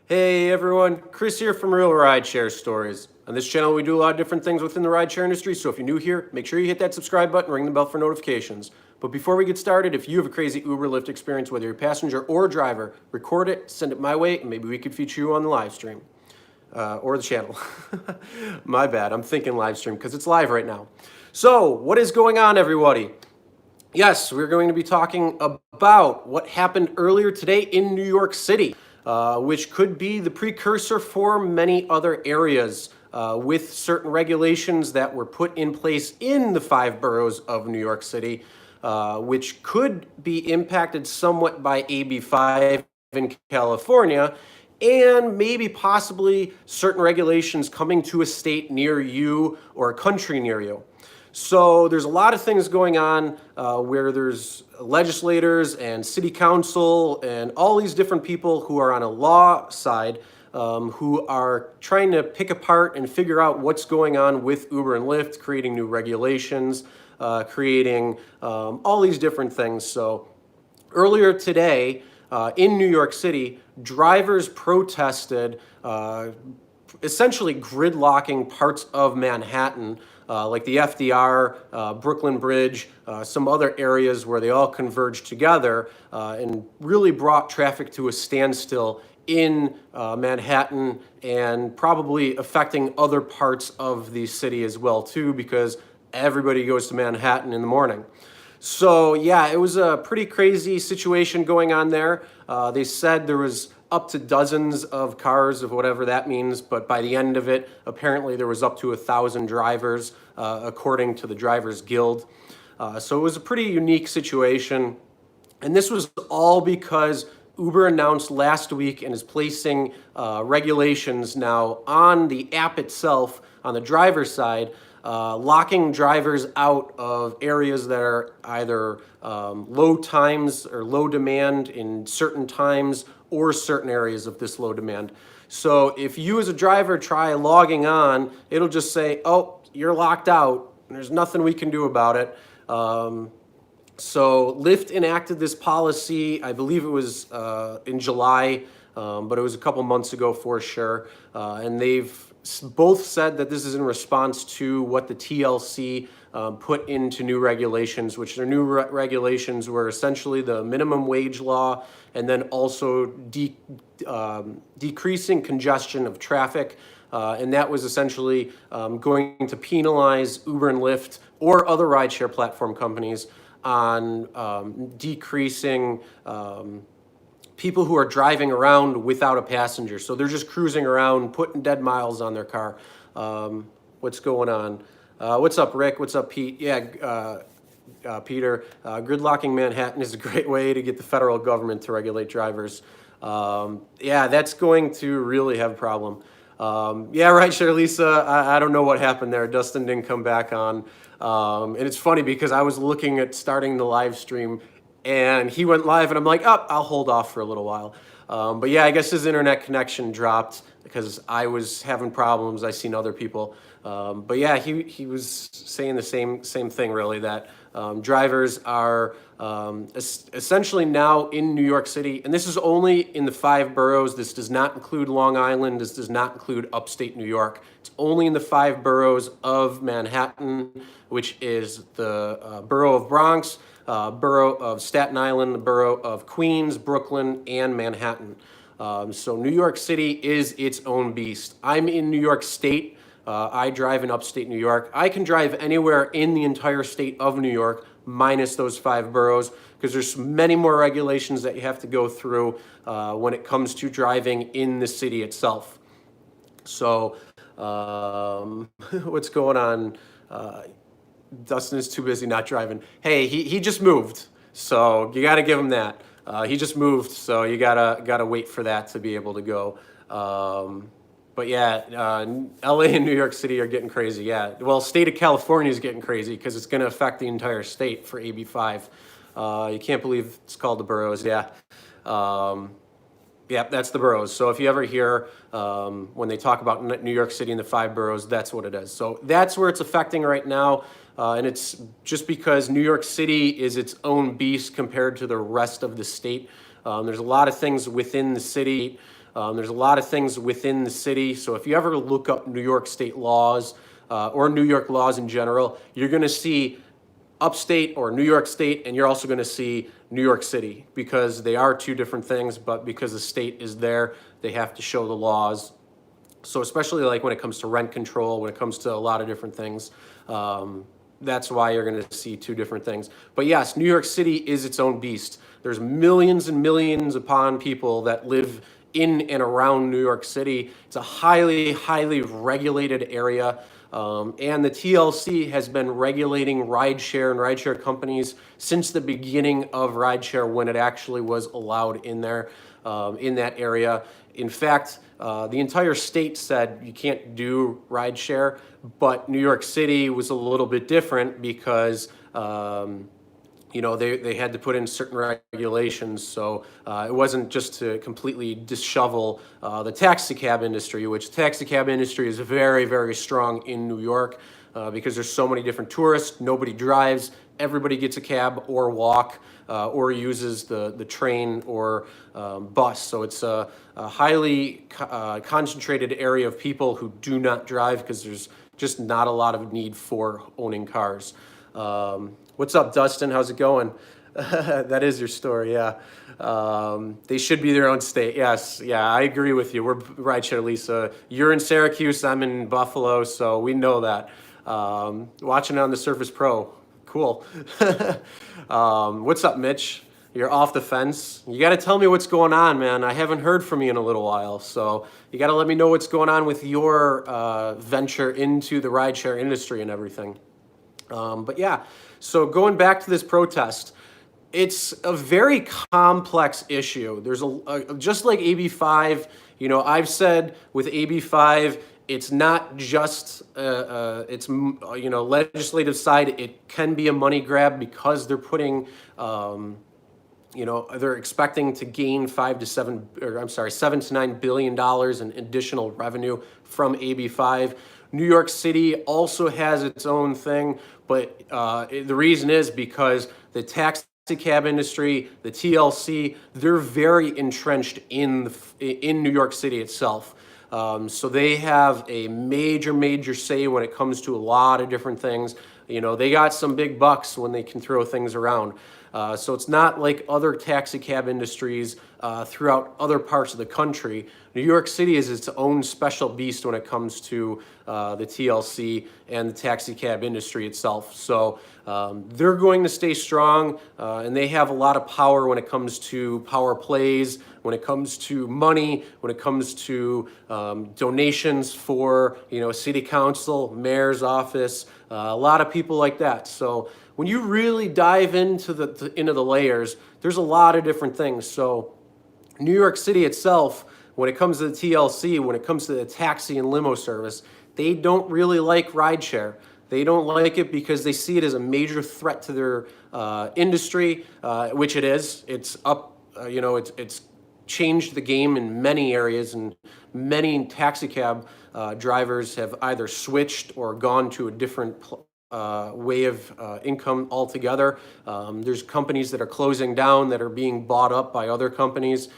Hey everyone, Chris here from Realridesharestories. On this channel we do a lot of different things within the rideshare industry, so if you're new here, make sure you hit that subscribe button and ring the bell for notifications. But before we get started, if you have a crazy Uber Lyft experience, whether you're a passenger or a driver, record it, send it my way, and maybe we could feature you on the live stream. Or the channel. My bad, I'm thinking live stream because it's live right now. So, what is going on everybody? Yes, we're going to be talking about what happened earlier today in New York City. Which could be the precursor for many other areas with certain regulations that were put in place in the 5 boroughs of New York City, which could be impacted somewhat by AB5 in California, and maybe possibly certain regulations coming to a state near you or a country near you. So there's a lot of things going on where there's legislators and city council and all these different people who are on a law side who are trying to pick apart and figure out what's going on with Uber and Lyft, creating new regulations, creating all these different things. So earlier today in New York City, drivers protested essentially gridlocking parts of Manhattan, like the FDR, Brooklyn Bridge, some other areas where they all converged together and really brought traffic to a standstill in Manhattan and probably affecting other parts of the city as well too, because everybody goes to Manhattan in the morning. So yeah, it was a pretty crazy situation going on there. They said there was up to dozens of cars, of whatever that means, but by the end of it, apparently there was up to 1,000 drivers, according to the Drivers Guild. So it was a pretty unique situation. And this was all because Uber announced last week and is placing regulations now on the app itself, on the driver's side, locking drivers out of areas that are either low times or low demand in certain times or certain areas of this low demand. So if you as a driver try logging on, it'll just say, oh, you're locked out. There's nothing we can do about it. So Lyft enacted this policy, I believe it was in July, but it was a couple months ago for sure. And they've both said that this is in response to what the TLC put into new regulations, which their new regulations were essentially the minimum wage law and then also decreasing congestion of traffic. And that was essentially going to penalize Uber and Lyft or other rideshare platform companies on decreasing people who are driving around without a passenger. So they're just cruising around, putting dead miles on their car. What's going on? What's up, Rick? What's up, Pete? Yeah, Peter. Gridlocking Manhattan is a great way to get the federal government to regulate drivers. Yeah, that's going to really have a problem. Yeah, Rideshare Lisa, I don't know what happened there. Dustin didn't come back on. And it's funny because I was looking at starting the live stream and he went live and I'm like, oh, I'll hold off for a little while. But yeah, I guess his internet connection dropped because I was having problems. I seen other people. But yeah, he was saying the same thing really, that drivers are essentially now in New York City, and this is only in the 5 boroughs. This does not include Long Island. This does not include upstate New York. It's only in the 5 boroughs of Manhattan, which is the borough of Bronx, borough of Staten Island, the borough of Queens, Brooklyn, and Manhattan. So New York City is its own beast. I'm in New York State. I drive in upstate New York. I can drive anywhere in the entire state of New York, minus those 5 boroughs, because there's many more regulations that you have to go through when it comes to driving in the city itself. So what's going on? Dustin is too busy not driving. Hey, he just moved, so you got to give him that. He just moved, so you gotta wait for that to be able to go. But yeah, LA and New York City are getting crazy. Yeah, well, state of California is getting crazy because it's going to affect the entire state for AB5. You can't believe it's called the boroughs. Yeah. Yeah, that's the boroughs. So if you ever hear when they talk about New York City and the 5 boroughs, that's what it is. So that's where it's affecting right now. And it's just because New York City is its own beast compared to the rest of the state. There's a lot of things within the city There's a lot of things within the city. So if you ever look up New York state laws or New York laws in general, you're going to see upstate or New York State, and you're also going to see New York City, because they are two different things, but because the state is there, they have to show the laws. So especially like when it comes to rent control, when it comes to a lot of different things, that's why you're going to see two different things. But yes, New York City is its own beast. There's millions and millions upon people that live in and around New York City. It's a highly, highly regulated area. And the TLC has been regulating rideshare and rideshare companies since the beginning of rideshare, when it actually was allowed in there, in that area. In fact, the entire state said you can't do rideshare, but New York City was a little bit different because you know, they had to put in certain regulations. So it wasn't just to completely dishevel the taxi cab industry, which taxi cab industry is very, very strong in New York because there's so many different tourists. Nobody drives. Everybody gets a cab or walk or uses the train or bus. So it's a highly concentrated area of people who do not drive because there's just not a lot of need for owning cars. What's up, Dustin? How's it going? That is your story, yeah. They should be their own state. Yes, yeah, I agree with you. We're rideshare, Lisa. You're in Syracuse, I'm in Buffalo, so we know that. Watching on the Surface Pro, cool. What's up, Mitch? You're off the fence. You got to tell me what's going on, man. I haven't heard from you in a little while, so you got to let me know what's going on with your venture into the rideshare industry and everything. But yeah, so going back to this protest, it's a very complex issue. There's just like AB5, you know, I've said with AB5, it's not just, it's, you know, legislative side, it can be a money grab because they're putting, you know, they're expecting to gain $7 to $9 billion in additional revenue from AB5. New York City also has its own thing, but the reason is because the taxi cab industry, the TLC, they're very entrenched in New York City itself. So they have a major say when it comes to a lot of different things. You know, they got some big bucks when they can throw things around. So it's not like other taxi cab industries throughout other parts of the country. New York City is its own special beast when it comes to the TLC and the taxi cab industry itself. So they're going to stay strong, and they have a lot of power when it comes to power plays, when it comes to money, when it comes to donations for, you know, city council, mayor's office, a lot of people like that. So when you really dive into the layers, there's a lot of different things. So New York City itself, when it comes to the TLC, when it comes to the taxi and limo service, they don't really like rideshare. They don't like it because they see it as a major threat to their industry, which it is. It's up, you know, it's changed the game in many areas, and many taxi cab drivers have either switched or gone to a different way of income altogether. There's companies that are closing down that are being bought up by other companies.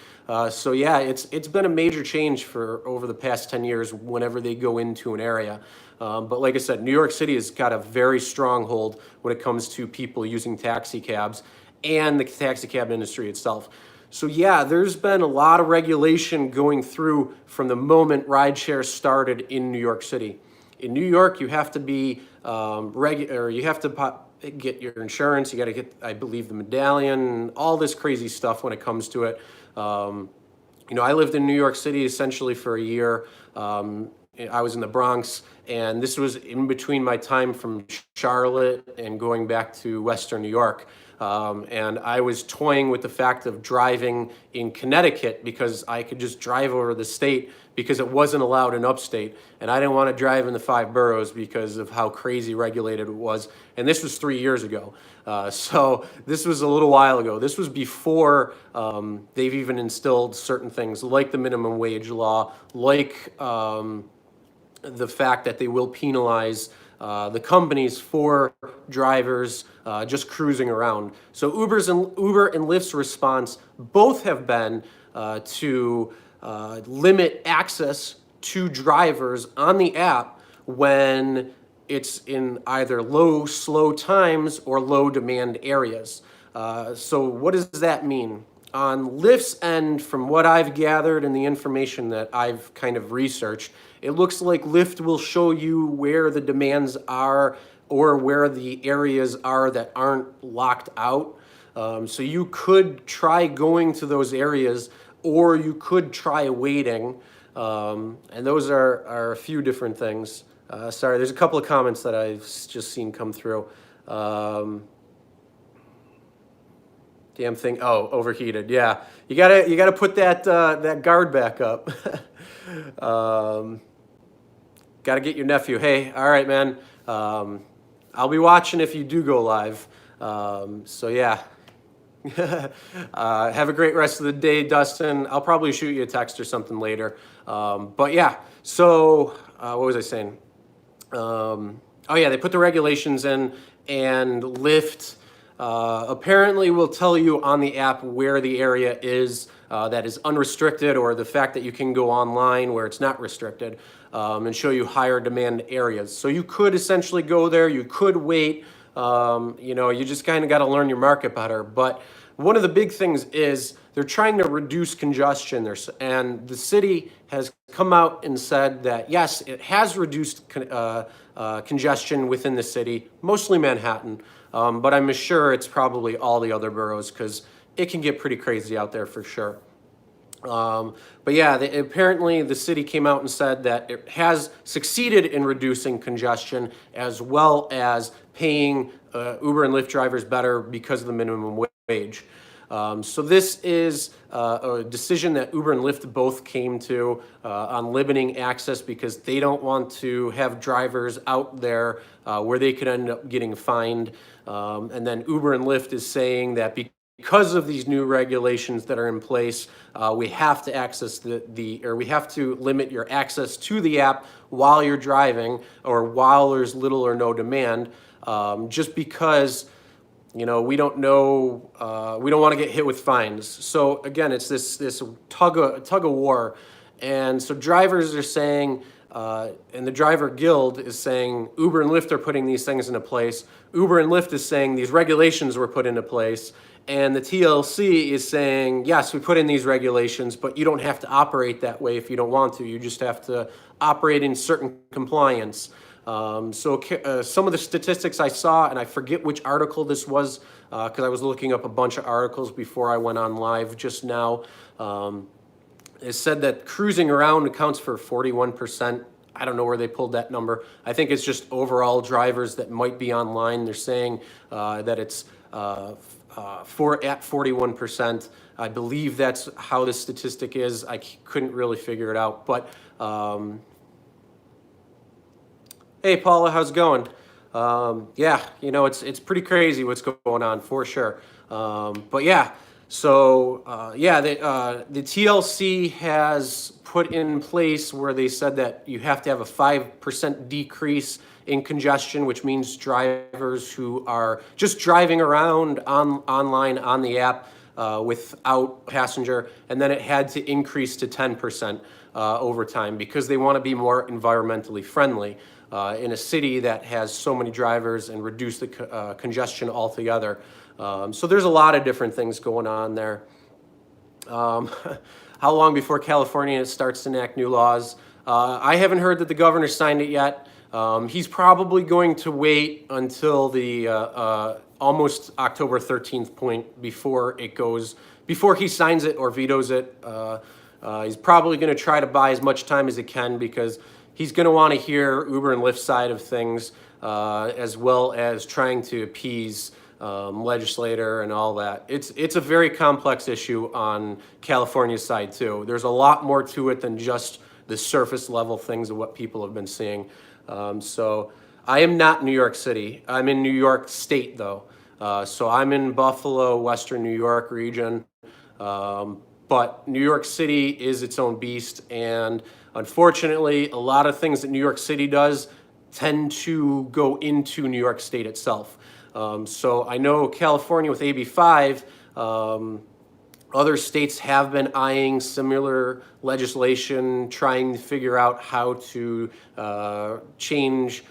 So yeah, it's been a major change for over the past 10 years whenever they go into an area. But like I said, New York City has got a very strong hold when it comes to people using taxi cabs and the taxi cab industry itself. So yeah, there's been a lot of regulation going through from the moment rideshare started in New York City. In New York, you have to be you have to get your insurance. You got to get, I believe, the medallion, all this crazy stuff when it comes to it. You know, I lived in New York City essentially for a year. I was in the Bronx, and this was in between my time from Charlotte and going back to Western New York. And I was toying with the fact of driving in Connecticut because I could just drive over the state because it wasn't allowed in upstate. And I didn't want to drive in the 5 boroughs because of how crazy regulated it was. And this was 3 years ago. So this was a little while ago. This was before they've even instilled certain things like the minimum wage law, like the fact that they will penalize the companies for drivers just cruising around. So Uber and Lyft's response both have been to limit access to drivers on the app when it's in either low, slow times or low demand areas. So what does that mean? On Lyft's end, from what I've gathered and the information that I've kind of researched, it looks like Lyft will show you where the demands are or where the areas are that aren't locked out. So you could try going to those areas, or you could try waiting. And those are a few different things. Sorry, there's a couple of comments that I've just seen come through. Damn thing. Oh, overheated. Yeah, you gotta put that that guard back up. Gotta get your nephew. Hey, all right, man. I'll be watching if you do go live. So yeah. Have a great rest of the day, Dustin. I'll probably shoot you a text or something later. But yeah. So what was I saying? Oh yeah, they put the regulations in, and Lyft apparently will tell you on the app where the area is that is unrestricted, or the fact that you can go online where it's not restricted, and show you higher demand areas. So you could essentially go there, you could wait, you know, you just kind of got to learn your market better. But one of the big things is they're trying to reduce congestion. And the city has come out and said that, yes, it has reduced congestion within the city, mostly Manhattan, but I'm sure it's probably all the other boroughs, because it can get pretty crazy out there for sure. But yeah, apparently the city came out and said that it has succeeded in reducing congestion, as well as paying Uber and Lyft drivers better because of the minimum wage. So this is a decision that Uber and Lyft both came to on limiting access, because they don't want to have drivers out there where they could end up getting fined. And then Uber and Lyft is saying that because of these new regulations that are in place, we have to access we have to limit your access to the app while you're driving, or while there's little or no demand, just because, you know, we don't know, we don't want to get hit with fines. So again, it's this tug of war. And so drivers are saying, and the driver guild is saying, Uber and Lyft are putting these things into place. Uber and Lyft is saying these regulations were put into place. And the TLC is saying, yes, we put in these regulations, but you don't have to operate that way if you don't want to. You just have to operate in certain compliance. So some of the statistics I saw, and I forget which article this was, because I was looking up a bunch of articles before I went on live just now. It said that cruising around accounts for 41%. I don't know where they pulled that number. I think it's just overall drivers that might be online. They're saying that it's at 41%. I believe that's how the statistic is. I couldn't really figure it out. But hey, Paula, how's it going? Yeah, you know, it's pretty crazy what's going on for sure. But yeah, so yeah, the TLC has put in place where they said that you have to have a 5% decrease in congestion, which means drivers who are just driving around online on the app without passenger, and then it had to increase to 10% over time, because they want to be more environmentally friendly in a city that has so many drivers, and reduce the congestion altogether. So there's a lot of different things going on there. How long before California starts to enact new laws? I haven't heard that the governor signed it yet. He's probably going to wait until the almost October 13th point before he signs it or vetoes it. He's probably going to try to buy as much time as he can, because he's going to want to hear Uber and Lyft's side of things, as well as trying to appease legislator and all that. It's a very complex issue on California's side too. There's a lot more to it than just the surface level things of what people have been seeing. So I am not New York City. I'm in New York State though. So I'm in Buffalo, Western New York region. But New York City is its own beast, and unfortunately, a lot of things that New York City does tend to go into New York State itself. So I know California with AB5, Other states have been eyeing similar legislation, trying to figure out how to change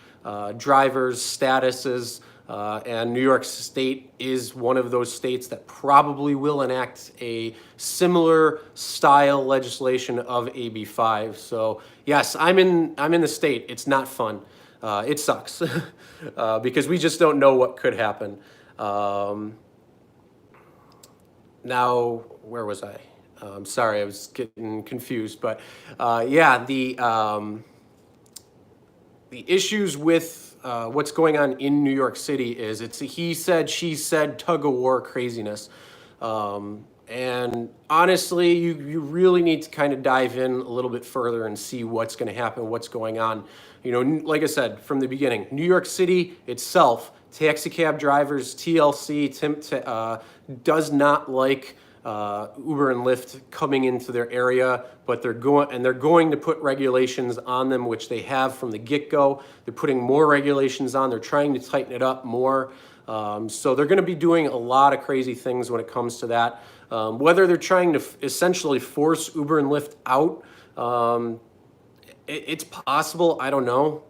drivers' statuses. And New York State is one of those states that probably will enact a similar style legislation of AB5. So yes, I'm in the state. It's not fun. It sucks because we just don't know what could happen. Now, where was I? Sorry, I was getting confused. But yeah, the issues with what's going on in New York City is it's a he said, she said, tug of war craziness. And honestly, you really need to kind of dive in a little bit further and see what's going to happen, what's going on. You know, like I said from the beginning, New York City itself, taxi cab drivers, TLC, does not like Uber and Lyft coming into their area, but they're going to put regulations on them, which they have from the get-go. They're putting more regulations on. They're trying to tighten it up more. So they're going to be doing a lot of crazy things when it comes to that. Whether they're trying to essentially force Uber and Lyft out, it's possible. I don't know.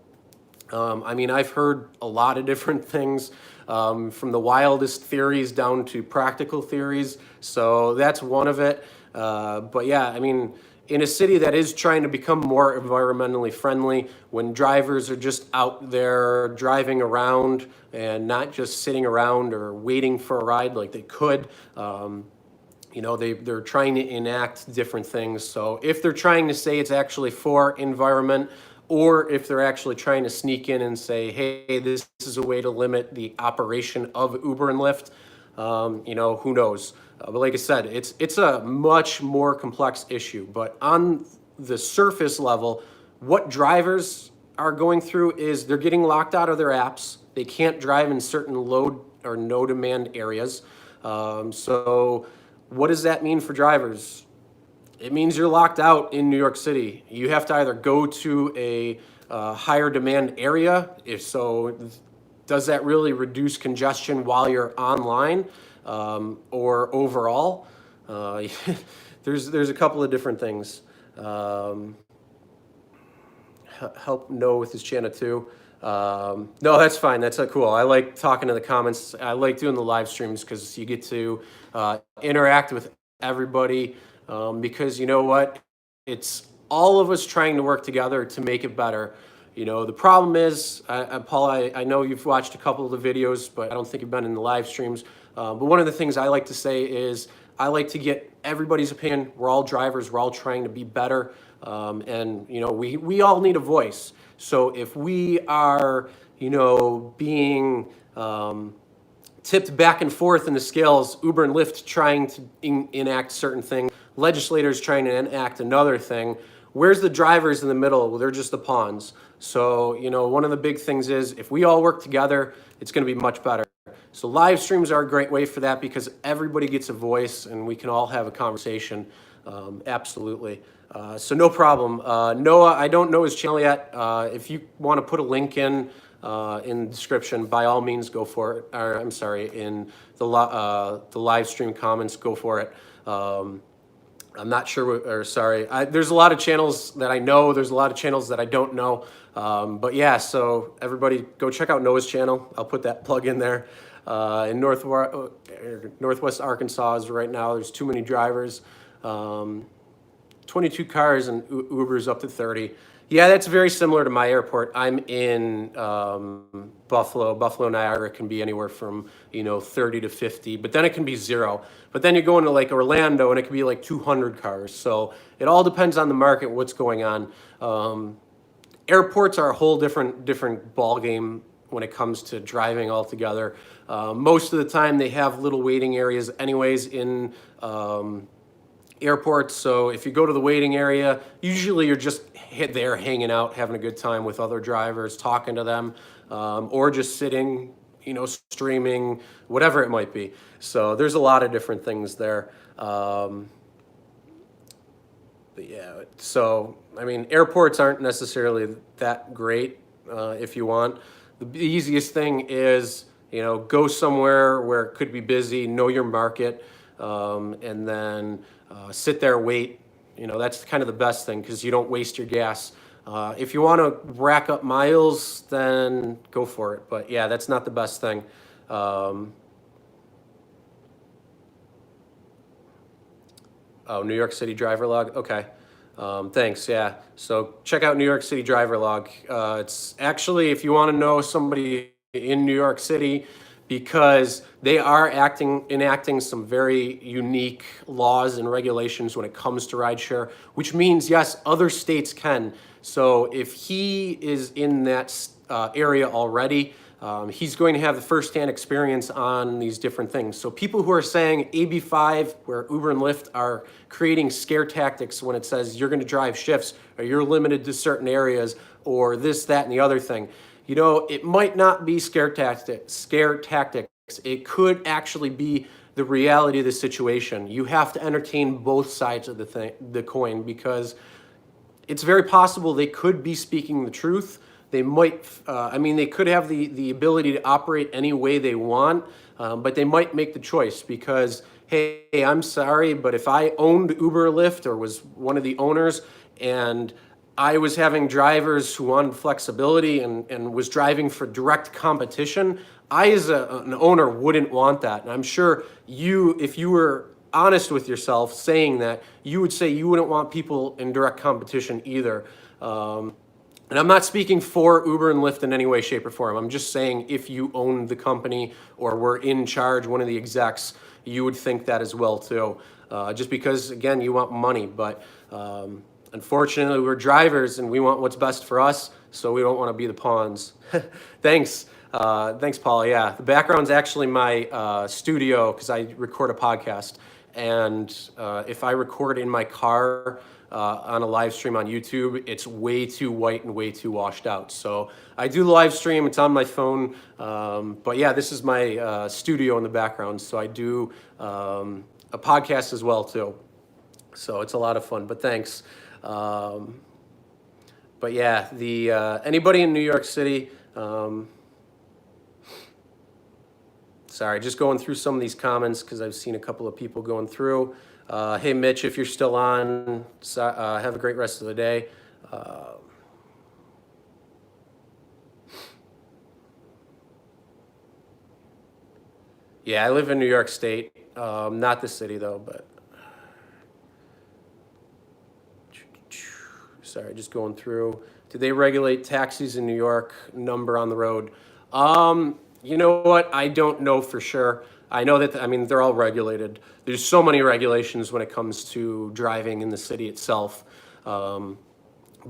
I mean, I've heard a lot of different things, from the wildest theories down to practical theories. So that's one of it. But yeah, I mean, in a city that is trying to become more environmentally friendly, when drivers are just out there driving around and not just sitting around or waiting for a ride like they could, you know, they're trying to enact different things. So if they're trying to say it's actually for environment, or if they're actually trying to sneak in and say, hey, this is a way to limit the operation of Uber and Lyft, you know, who knows? But like I said, it's a much more complex issue. But on the surface level, what drivers are going through is they're getting locked out of their apps. They can't drive in certain low or no demand areas. So what does that mean for drivers? It means you're locked out in New York City. You have to either go to a higher demand area. If so, does that really reduce congestion while you're online, or overall? There's a couple of different things. Help Noah with his channel too. No, that's fine. That's cool. I like talking to the comments. I like doing the live streams because you get to interact with everybody. Because you know what? It's all of us trying to work together to make it better. You know, the problem is, Paul, I know you've watched a couple of the videos, but I don't think you've been in the live streams. But one of the things I like to say is I like to get everybody's opinion. We're all drivers. We're all trying to be better. And, you know, we all need a voice. So if we are, you know, being tipped back and forth in the scales, Uber and Lyft trying to enact certain things, legislators trying to enact another thing, where's the drivers in the middle? Well, they're just the pawns. So, you know, one of the big things is if we all work together, it's going to be much better. So live streams are a great way for that because everybody gets a voice and we can all have a conversation. Absolutely. So no problem. Noah, I don't know his channel yet. If you want to put a link in the description, by all means, go for it. Or, I'm sorry, in the live stream comments, go for it. I'm not sure, there's a lot of channels that I know, there's a lot of channels that I don't know. But yeah, so everybody go check out Noah's channel. I'll put that plug in there. In Northwest Arkansas is right now, there's too many drivers. 22 cars and Uber's up to 30. Yeah, that's very similar to my airport. I'm in Buffalo. Buffalo, Niagara can be anywhere from, you know, 30 to 50, but then it can be 0. But then you go into like Orlando and it can be like 200 cars. So it all depends on the market, what's going on. Airports are a whole different ball game when it comes to driving altogether. Most of the time they have little waiting areas anyways in airports. So if you go to the waiting area, usually you're just there hanging out, having a good time with other drivers, talking to them, or just sitting, you know, streaming, whatever it might be. So there's a lot of different things there. But yeah, so, I mean, airports aren't necessarily that great if you want. The easiest thing is, you know, go somewhere where it could be busy, know your market. and then sit there, wait. You know, that's kind of the best thing because you don't waste your gas. If you want to rack up miles, then go for it. But yeah, that's not the best thing. Oh, New York City driver log. Okay. Thanks. Yeah. So check out New York City driver log. It's actually, if you want to know somebody in New York City, because they are enacting some very unique laws and regulations when it comes to rideshare, which means, yes, other states can. So if he is in that area already, he's going to have the firsthand experience on these different things. So people who are saying AB5, where Uber and Lyft are creating scare tactics when it says you're going to drive shifts or you're limited to certain areas or this, that, and the other thing, you know, it might not be scare tactics. It could actually be the reality of the situation. You have to entertain both sides of the coin, because it's very possible they could be speaking the truth. They might, they could have the ability to operate any way they want, but they might make the choice because, hey, I'm sorry, but if I owned Uber or Lyft or was one of the owners and I was having drivers who wanted flexibility and was driving for direct competition, I as an owner wouldn't want that. And I'm sure if you were honest with yourself saying that, you would say you wouldn't want people in direct competition either. And I'm not speaking for Uber and Lyft in any way, shape, or form. I'm just saying if you owned the company or were in charge, one of the execs, you would think that as well too. Just because, again, you want money. But unfortunately, we're drivers and we want what's best for us, so we don't want to be the pawns. Thanks. Thanks, Paul. Yeah, the background's actually my studio because I record a podcast. And if I record in my car, on a live stream on YouTube, it's way too white and way too washed out. So I do live stream, it's on my phone. But yeah, this is my studio in the background. So I do a podcast as well too. So it's a lot of fun, but thanks. But yeah, anybody in New York City, sorry, just going through some of these comments because I've seen a couple of people going through. Hey, Mitch, if you're still on, have a great rest of the day. Yeah, I live in New York State, not the city though, but. Sorry, just going through. Do they regulate taxis in New York? Number on the road? You know what? I don't know for sure. I know that, they're all regulated. There's so many regulations when it comes to driving in the city itself. But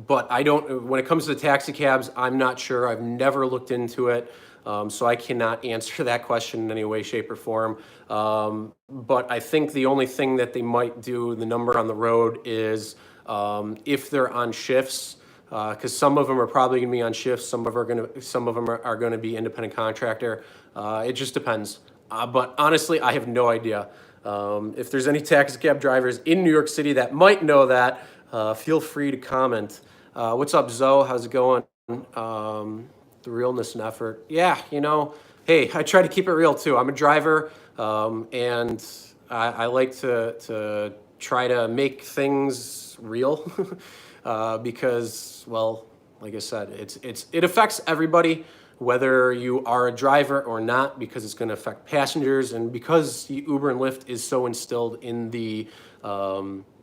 when it comes to taxi cabs, I'm not sure. I've never looked into it. So I cannot answer that question in any way, shape, or form. But I think the only thing that they might do, the number on the road, is if they're on shifts, because some of them are probably going to be on shifts, some of them are going to be independent contractor. It just depends. But honestly, I have no idea. If there's any taxi cab drivers in New York City that might know that, feel free to comment. What's up, Zoe? How's it going? The realness and effort. Yeah, hey, I try to keep it real too. I'm a driver, and I like to try to make things real because, well, like I said, it affects everybody, whether you are a driver or not, because it's going to affect passengers, and because Uber and Lyft is so instilled in the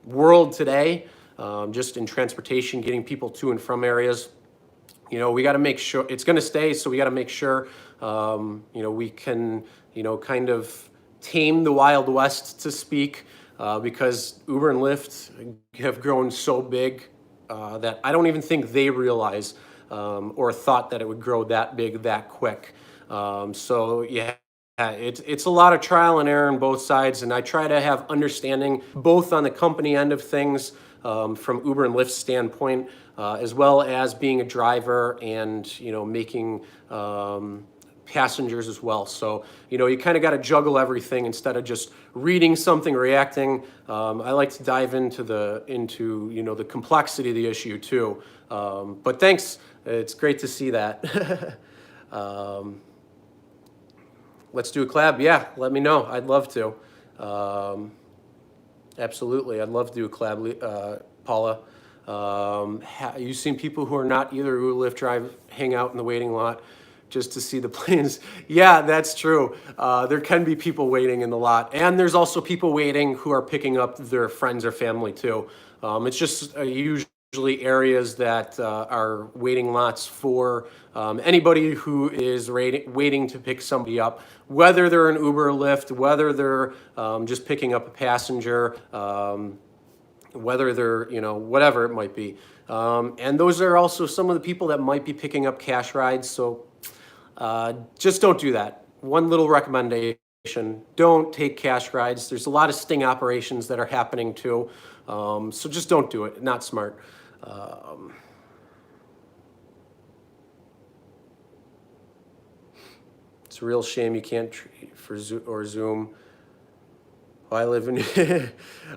world today, just in transportation, getting people to and from areas. We got to make sure it's going to stay. So we got to make sure, we can, kind of tame the Wild West, to speak, because Uber and Lyft have grown so big that I don't even think they realize or thought that it would grow that big that quick. So yeah, it's a lot of trial and error on both sides, and I try to have understanding both on the company end of things, from Uber and Lyft's standpoint, as well as being a driver and making passengers as well. So you kind of got to juggle everything instead of just reading something, reacting. I like to dive into the complexity of the issue too. But thanks, it's great to see that. Let's do a collab. Yeah, let me know. I'd love to. Absolutely, I'd love to do a collab, Paula. You've seen people who are not either who Lyft drive, hang out in the waiting lot just to see the planes. Yeah, that's true. There can be people waiting in the lot, and there's also people waiting who are picking up their friends or family too. It's just usually areas that are waiting lots for anybody who is waiting to pick somebody up, whether they're an Uber or Lyft, whether they're just picking up a passenger, whether they're, whatever it might be. And those are also some of the people that might be picking up cash rides. So just don't do that. One little recommendation, don't take cash rides. There's a lot of sting operations that are happening too. So just don't do it, not smart. It's a real shame you can't for Zoom. I live in,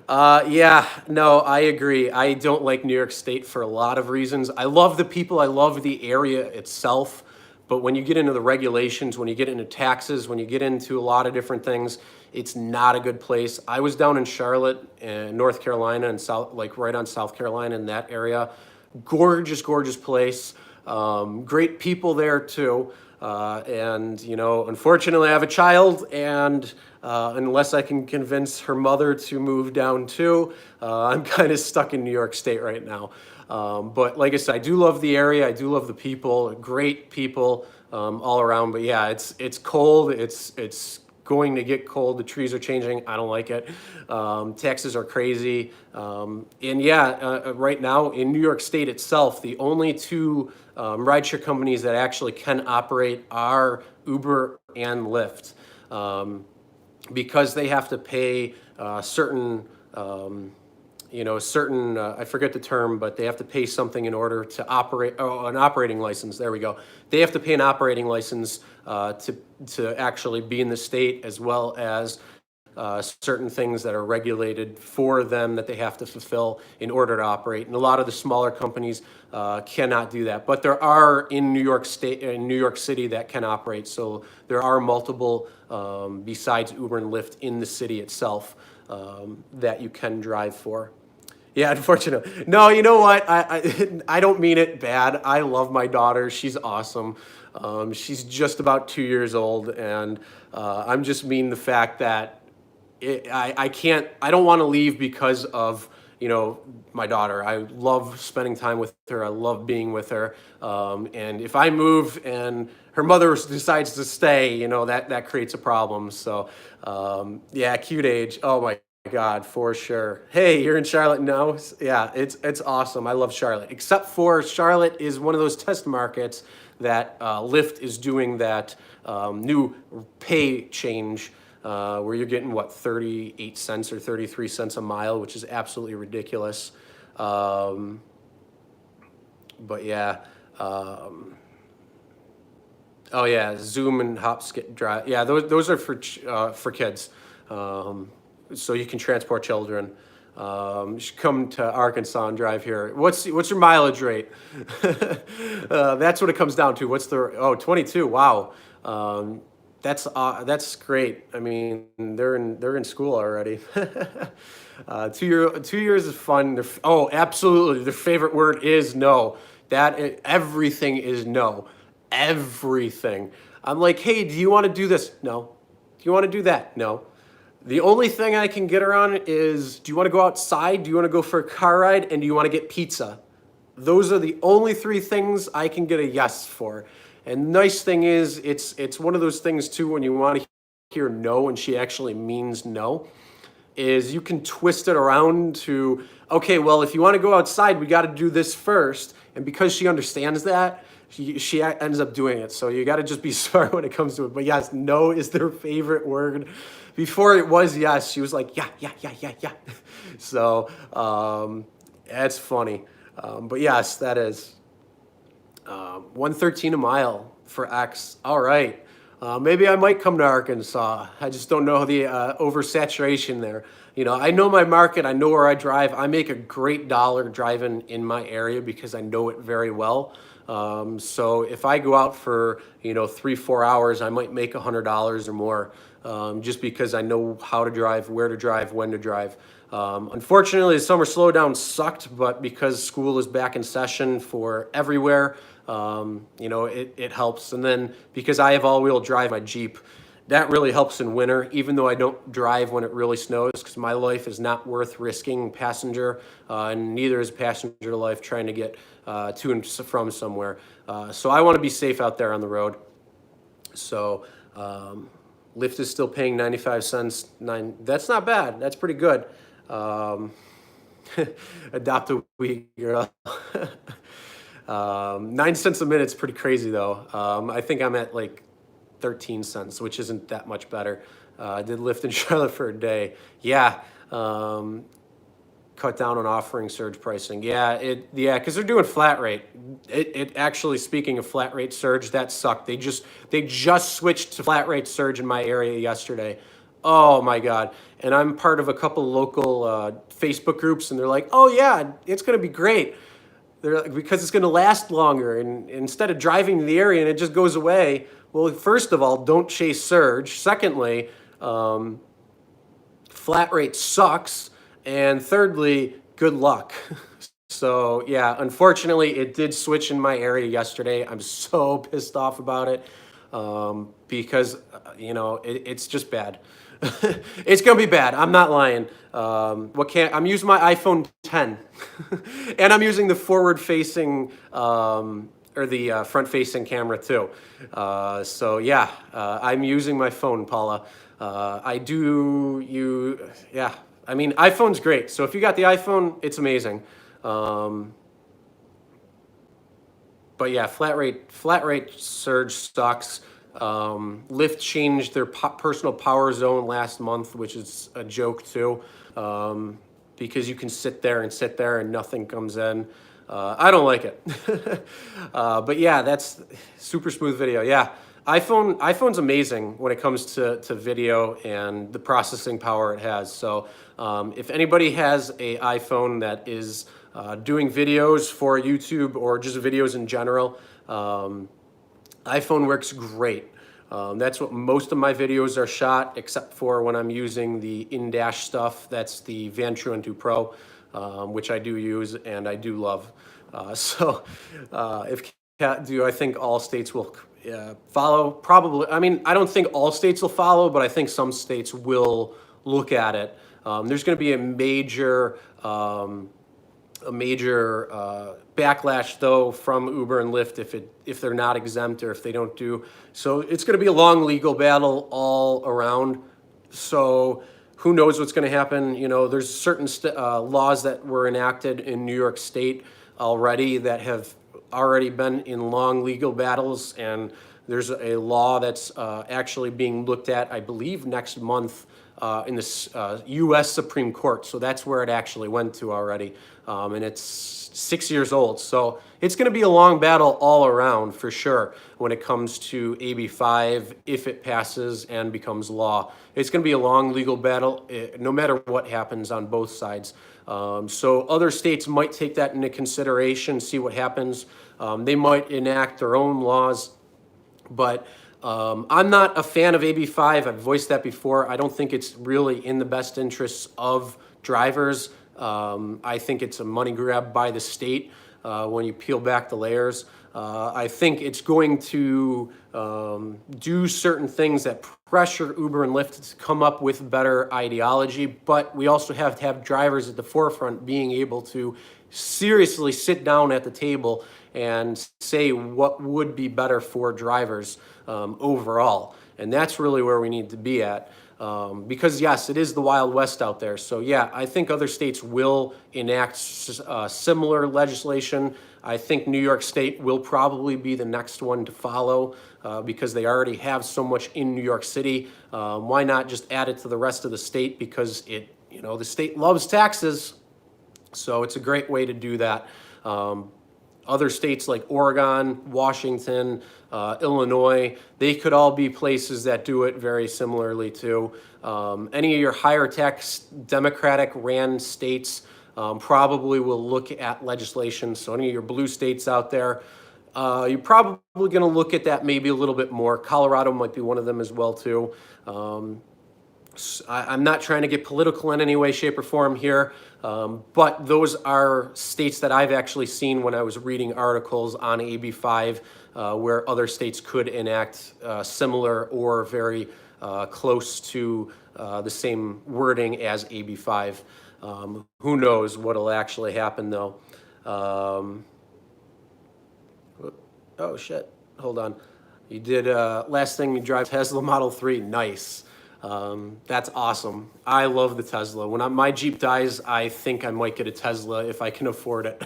yeah, no, I agree. I don't like New York State for a lot of reasons. I love the people, I love the area itself, but when you get into the regulations, when you get into taxes, when you get into a lot of different things, it's not a good place. I was down in Charlotte, North Carolina, and right on South Carolina in that area. Gorgeous, gorgeous place. Great people there too. And unfortunately I have a child, and unless I can convince her mother to move down too, I'm kind of stuck in New York State right now. But like I said, I do love the area. I do love the people, great people all around. But yeah, it's cold. It's going to get cold. The trees are changing. I don't like it. Taxes are crazy. And yeah, right now in New York State itself, the only two rideshare companies that actually can operate are Uber and Lyft, because they have to pay certain, I forget the term, but they have to pay something in order to operate, an operating license, there we go. They have to pay an operating license to actually be in the state, as well as certain things that are regulated for them that they have to fulfill in order to operate. And a lot of the smaller companies cannot do that. But there are in New York State, in New York City, that can operate. So there are multiple, besides Uber and Lyft, in the city itself that you can drive for. Yeah, unfortunately. No, you know what? I don't mean it bad. I love my daughter. She's awesome. She's just about 2 years old, and I'm just mean the fact that I don't want to leave because of, my daughter. I love spending time with her. I love being with her. And if I move and her mother decides to stay, that creates a problem. So, yeah, cute age. Oh my God, for sure. Hey, you're in Charlotte now? Yeah, it's awesome. I love Charlotte. Except for Charlotte is one of those test markets that Lyft is doing that new pay change, where you're getting, 38 cents or 33 cents a mile, which is absolutely ridiculous. But yeah. Oh yeah, Zoom and Hop Skip Drive. Yeah, those are for kids. So you can transport children. You should come to Arkansas and drive here. What's your mileage rate? That's what it comes down to. 22. Wow. That's great. I mean, they're in school already. 2 years is fun. Absolutely. Their favorite word is no. Everything is no. Everything. I'm like, hey, do you want to do this? No. Do you want to do that? No. The only thing I can get around is, do you want to go outside? Do you want to go for a car ride? And do you want to get pizza? Those are the only three things I can get a yes for. And the nice thing is, it's one of those things too, when you want to hear no and she actually means no, is you can twist it around to, okay, well, if you want to go outside, we got to do this first. And because she understands that, she ends up doing it. So you got to just be smart when it comes to it. But yes, no is their favorite word. Before it was yes, she was like, yeah. So that's funny. But yes, that is 113 a mile for X. All right. Maybe I might come to Arkansas. I just don't know the oversaturation there. I know my market. I know where I drive. I make a great dollar driving in my area because I know it very well. So if I go out for 3-4 hours, I might make $100 or more. just because I know how to drive, where to drive, when to drive. Unfortunately, the summer slowdown sucked, but because school is back in session for everywhere, it helps. And then because I have all-wheel drive my Jeep, that really helps in winter, even though I don't drive when it really snows, because my life is not worth risking passenger, and neither is passenger life trying to get to and from somewhere. So I want to be safe out there on the road. So Lyft is still paying 95 cents. That's not bad. That's pretty good. Adopt a week, girl. 9 cents a minute is pretty crazy though. I think I'm at like 13 cents, which isn't that much better. I did Lyft in Charlotte for a day. Yeah. Cut down on offering surge pricing. Yeah, because they're doing flat rate. It actually, speaking of flat rate surge, that sucked. They just switched to flat rate surge in my area yesterday. Oh my God. And I'm part of a couple local Facebook groups, and they're like, oh yeah, it's gonna be great. They're like, because it's gonna last longer, and instead of driving to the area and it just goes away. Well, first of all, don't chase surge. Secondly, flat rate sucks. And thirdly, good luck. So yeah, unfortunately, it did switch in my area yesterday. I'm so pissed off about it because, it's just bad. It's gonna be bad. I'm not lying. I'm using my iPhone 10, and I'm using the forward-facing or the front-facing camera too. So yeah, I'm using my phone, Paula. Yeah. I mean, iPhone's great. So if you got the iPhone, it's amazing. But yeah, flat rate surge sucks. Lyft changed their personal power zone last month, which is a joke too, because you can sit there and nothing comes in. I don't like it. But yeah, that's super smooth video. Yeah, iPhone's amazing when it comes to video and the processing power it has. So if anybody has a iPhone that is doing videos for YouTube or just videos in general, iPhone works great. That's what most of my videos are shot, except for when I'm using the in-dash stuff. That's the Van Truent 2 Pro, which I do use and I do love. Do I think all states will follow? Probably. I mean, I don't think all states will follow, but I think some states will look at it. There's going to be a major backlash though from Uber and Lyft if they're not exempt or if they don't do. So it's going to be a long legal battle all around. So who knows what's going to happen? There's certain laws that were enacted in New York State already that have already been in long legal battles, and there's a law that's actually being looked at, I believe, next month in the U.S. Supreme Court. So that's where it actually went to already, and it's 6 years old. So it's going to be a long battle all around for sure when it comes to AB5 if it passes and becomes law. It's going to be a long legal battle no matter what happens on both sides. So other states might take that into consideration, see what happens. They might enact their own laws, but I'm not a fan of AB5. I've voiced that before. I don't think it's really in the best interests of drivers. I think it's a money grab by the state when you peel back the layers. I think it's going to do certain things that pressure Uber and Lyft to come up with better ideology, but we also have to have drivers at the forefront being able to seriously sit down at the table and say what would be better for drivers overall. And that's really where we need to be at. Because yes, it is the Wild West out there. So yeah, I think other states will enact similar legislation. I think New York State will probably be the next one to follow because they already have so much in New York City. Why not just add it to the rest of the state, because the state loves taxes. So it's a great way to do that. Other states like Oregon, Washington, Illinois, they could all be places that do it very similarly too. Any of your higher tax Democratic ran states probably will look at legislation. So any of your blue states out there, you probably going to look at that maybe a little bit more. Colorado might be one of them as well too. I'm not trying to get political in any way, shape, or form here, but those are states that I've actually seen when I was reading articles on AB5 where other states could enact similar or very close to the same wording as AB5. Who knows what'll actually happen though. Oh shit, hold on. You did, last thing you drive Tesla Model 3, nice. That's awesome. I love the Tesla. When my Jeep dies, I think I might get a Tesla if I can afford it.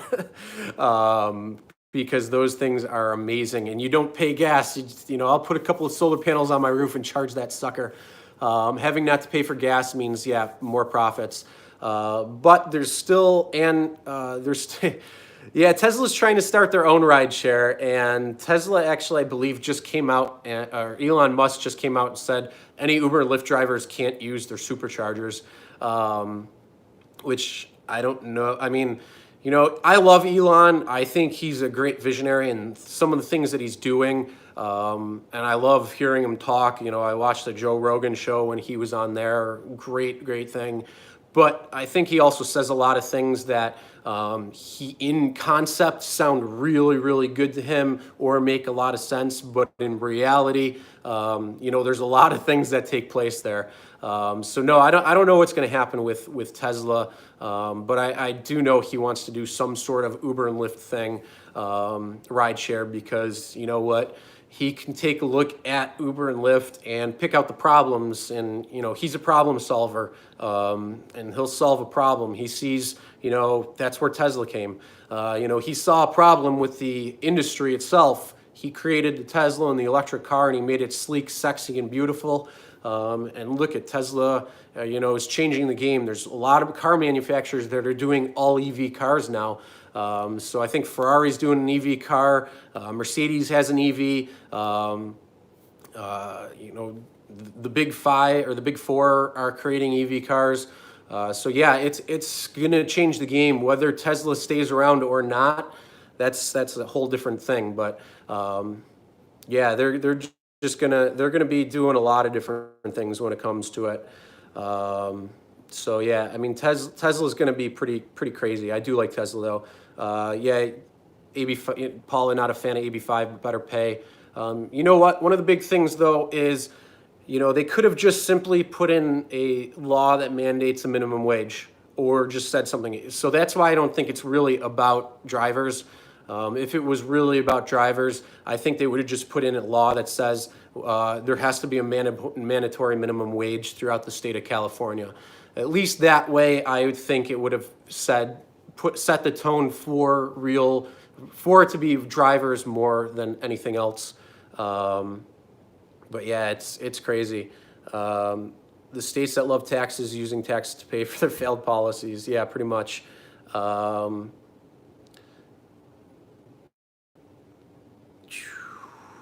Because those things are amazing and you don't pay gas. You know, I'll put a couple of solar panels on my roof and charge that sucker. Having not to pay for gas means, yeah, more profits. But there's still, yeah, Tesla's trying to start their own rideshare, and Tesla actually, I believe, just came out, or Elon Musk just came out and said any Uber and Lyft drivers can't use their superchargers, which I don't know. I mean, you know, I love Elon. I think he's a great visionary and some of the things that he's doing, and I love hearing him talk. You know, I watched the Joe Rogan show when he was on there. Great, great thing. But I think he also says a lot of things that he, in concept, sound really, really good to him or make a lot of sense. But in reality, you know, there's a lot of things that take place there. So no, I don't know what's going to happen with Tesla. But I do know he wants to do some sort of Uber and Lyft thing, rideshare, because you know what? He can take a look at Uber and Lyft and pick out the problems, and you know, he's a problem solver, and he'll solve a problem. He sees, you know, that's where Tesla came. You know, he saw a problem with the industry itself. He created the Tesla and the electric car, and he made it sleek, sexy, and beautiful. And look at Tesla, you know, is changing the game. There's a lot of car manufacturers that are doing all EV cars now. So I think Ferrari's doing an EV car, Mercedes has an EV, you know, the big five or the big four are creating EV cars. So yeah, it's gonna change the game. Whether Tesla stays around or not, that's a whole different thing. But yeah, they're gonna be doing a lot of different things when it comes to it. So yeah, I mean, Tesla's going to be pretty crazy. I do like Tesla though. Yeah, AB5, Paula, not a fan of AB5, but better pay. You know what? One of the big things though is, you know, they could have just simply put in a law that mandates a minimum wage or just said something. So that's why I don't think it's really about drivers. If it was really about drivers, I think they would have just put in a law that says there has to be a mandatory minimum wage throughout the state of California. At least that way, I would think it would have set the tone for it to be drivers more than anything else. But yeah, it's crazy. The states that love taxes using taxes to pay for their failed policies. Yeah, pretty much.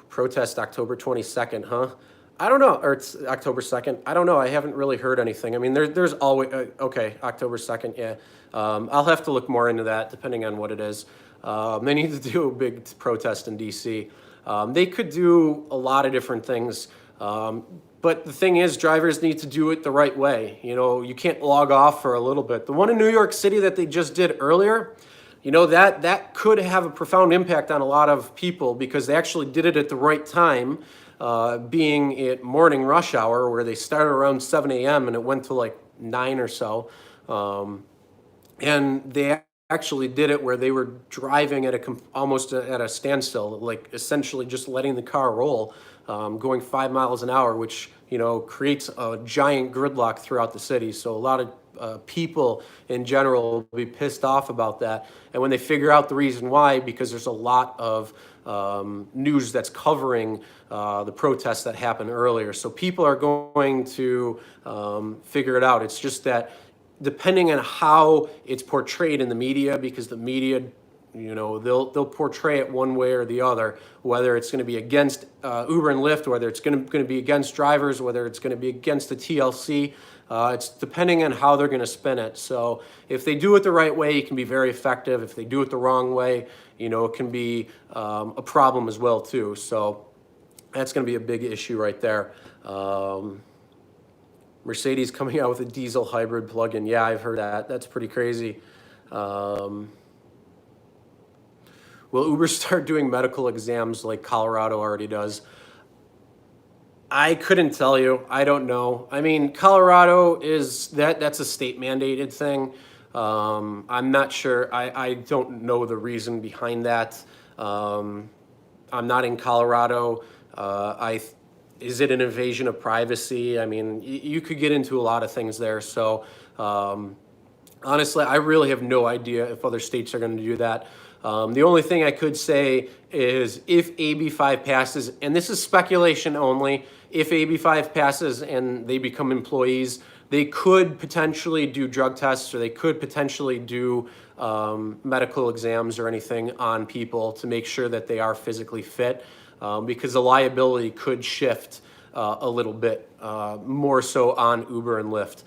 Protest October 22nd, huh? I don't know, or it's October 2nd. I don't know. I haven't really heard anything. I mean, there's always, okay, October 2nd, yeah. I'll have to look more into that depending on what it is. They need to do a big protest in DC. They could do a lot of different things. But the thing is, drivers need to do it the right way. You know, you can't log off for a little bit. The one in New York City that they just did earlier, you know, that could have a profound impact on a lot of people because they actually did it at the right time, being at morning rush hour where they started around 7 a.m. and it went to like 9 or so. And they actually did it where they were driving at almost at a standstill, like essentially just letting the car roll, going 5 miles an hour, which, you know, creates a giant gridlock throughout the city. So a lot of people in general will be pissed off about that. And when they figure out the reason why, because there's a lot of news that's covering the protests that happened earlier. So people are going to figure it out. It's just that depending on how it's portrayed in the media, because the media they'll portray it one way or the other, whether it's going to be against Uber and Lyft, whether it's going to be against drivers, whether it's going to be against the TLC. It's depending on how they're going to spin it. So if they do it the right way, it can be very effective. If they do it the wrong way, it can be a problem as well too. So that's going to be a big issue right there. Mercedes coming out with a diesel hybrid plug-in. Yeah, I've heard that. That's pretty crazy. Will Uber start doing medical exams like Colorado already does? I couldn't tell you. I don't know. I mean, Colorado that's a state mandated thing. I'm not sure. I don't know the reason behind that. I'm not in Colorado. Is it an invasion of privacy? I mean, you could get into a lot of things there. So honestly, I really have no idea if other states are going to do that. The only thing I could say is if AB5 passes, and this is speculation only, if AB5 passes and they become employees, they could potentially do drug tests, or they could potentially do medical exams or anything on people to make sure that they are physically fit, because the liability could shift a little bit more so on Uber and Lyft.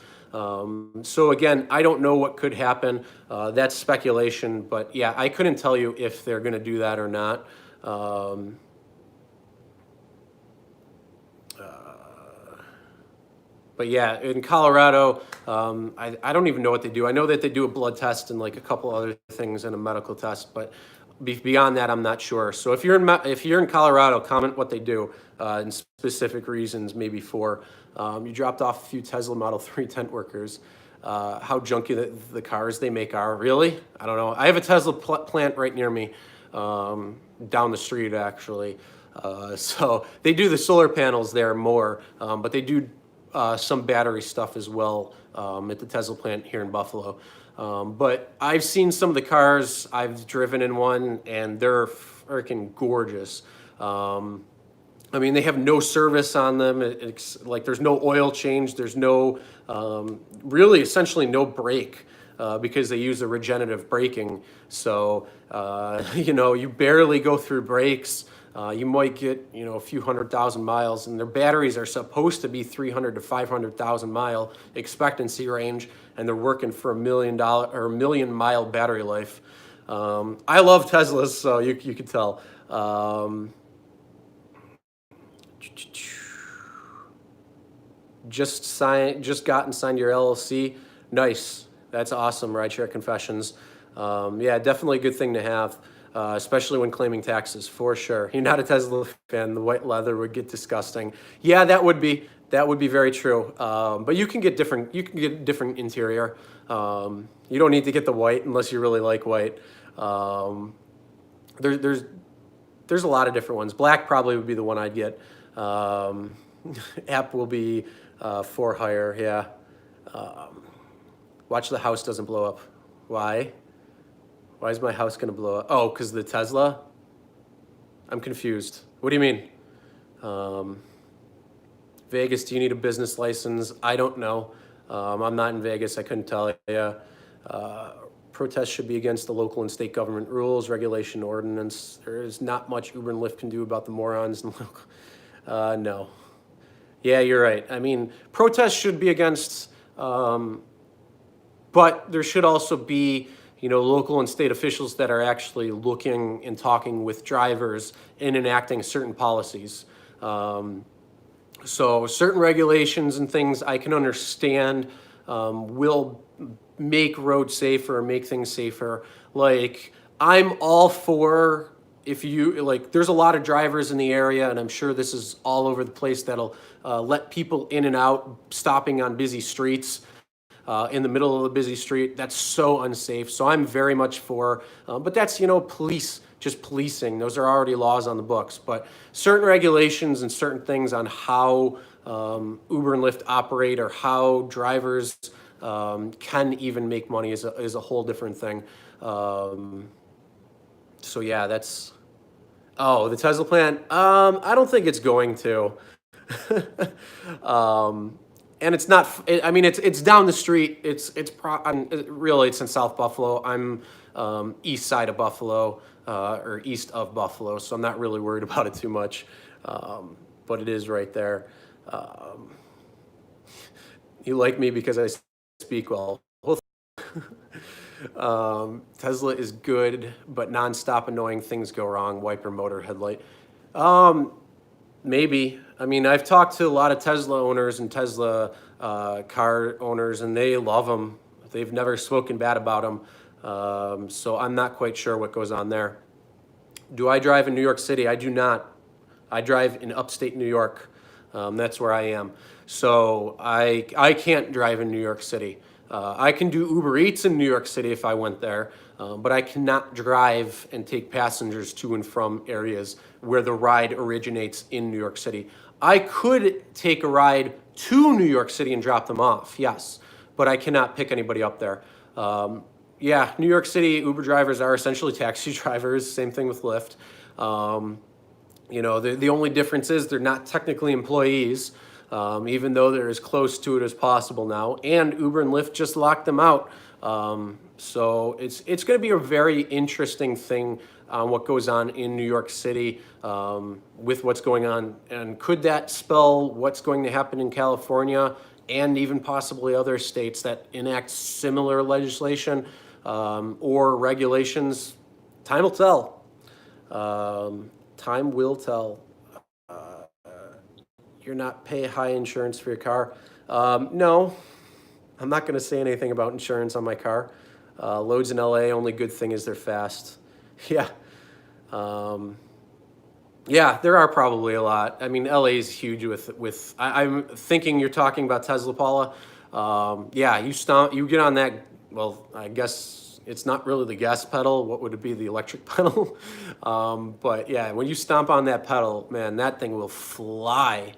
So again, I don't know what could happen. That's speculation, but yeah, I couldn't tell you if they're going to do that or not. But yeah, in Colorado, I don't even know what they do. I know that they do a blood test and like a couple other things and a medical test, but beyond that, I'm not sure. So if you're in Colorado, comment what they do and specific reasons, maybe for. You dropped off a few Tesla Model 3 tent workers. How junky the cars they make are. Really? I don't know. I have a Tesla plant right near me, down the street actually. So they do the solar panels there more, but they do some battery stuff as well at the Tesla plant here in Buffalo. But I've seen some of the cars. I've driven in one, and they're freaking gorgeous. I mean, they have no service on them. It's like there's no oil change. There's no, really essentially no brake because they use the regenerative braking. So, you barely go through brakes. You might get, a few 100,000 miles, and their batteries are supposed to be 300 to 500,000 mile expectancy range, and they're working for $1 million or $1 million mile battery life. I love Teslas, so you could tell. Just got and signed your LLC. Nice. That's awesome. Rideshare Confessions. Yeah, definitely a good thing to have. Especially when claiming taxes, for sure. You're not a Tesla fan, the white leather would get disgusting. Yeah, that would be very true. But you can get different interior. You don't need to get the white unless you really like white. There's a lot of different ones. Black probably would be the one I'd get. App will be for hire, yeah. Watch the house doesn't blow up. Why? Why is my house gonna blow up? Oh, because the Tesla? I'm confused. What do you mean? Vegas, do you need a business license? I don't know. I'm not in Vegas, I couldn't tell you. Protests should be against the local and state government rules, regulation, ordinance. There is not much Uber and Lyft can do about the morons in the local. No. Yeah, you're right. I mean, protests should be against, but there should also be, local and state officials that are actually looking and talking with drivers and enacting certain policies. So certain regulations and things I can understand will make roads safer, make things safer. Like, I'm all for, there's a lot of drivers in the area, and I'm sure this is all over the place, that'll let people in and out, stopping on busy streets. In the middle of the busy street. That's so unsafe. So I'm very much for, but that's, just policing. Those are already laws on the books. But certain regulations and certain things on how Uber and Lyft operate, or how drivers can even make money is a whole different thing. So yeah, that's, the Tesla plant. I don't think it's going to. And it's not. I mean, it's down the street. Really, it's in South Buffalo. I'm east side of Buffalo, or east of Buffalo, so I'm not really worried about it too much, but it is right there. You like me because I speak well. Tesla is good, but nonstop annoying things go wrong. Wiper, motor, headlight. Maybe. I mean, I've talked to a lot of Tesla owners and Tesla car owners, and they love them. They've never spoken bad about them. So I'm not quite sure what goes on there. Do I drive in New York City? I do not. I drive in upstate New York. That's where I am. So I can't drive in New York City. I can do Uber Eats in New York City if I went there, but I cannot drive and take passengers to and from areas where the ride originates in New York City. I could take a ride to New York City and drop them off, yes, but I cannot pick anybody up there. Yeah, New York City Uber drivers are essentially taxi drivers, same thing with Lyft. You know, the only difference is they're not technically employees, even though they're as close to it as possible now. And Uber and Lyft just locked them out. So it's going to be a very interesting thing on what goes on in New York City with what's going on. And could that spell what's going to happen in California and even possibly other states that enact similar legislation or regulations? Time will tell. Time will tell. You're not pay high insurance for your car. No, I'm not going to say anything about insurance on my car. Loads in LA, only good thing is they're fast. Yeah. Yeah, there are probably a lot. I mean, LA is huge with I'm thinking you're talking about Tesla, Paula. Yeah, you get on that, well, I guess it's not really the gas pedal. What would it be, the electric pedal? But yeah, when you stomp on that pedal, man, that thing will fly.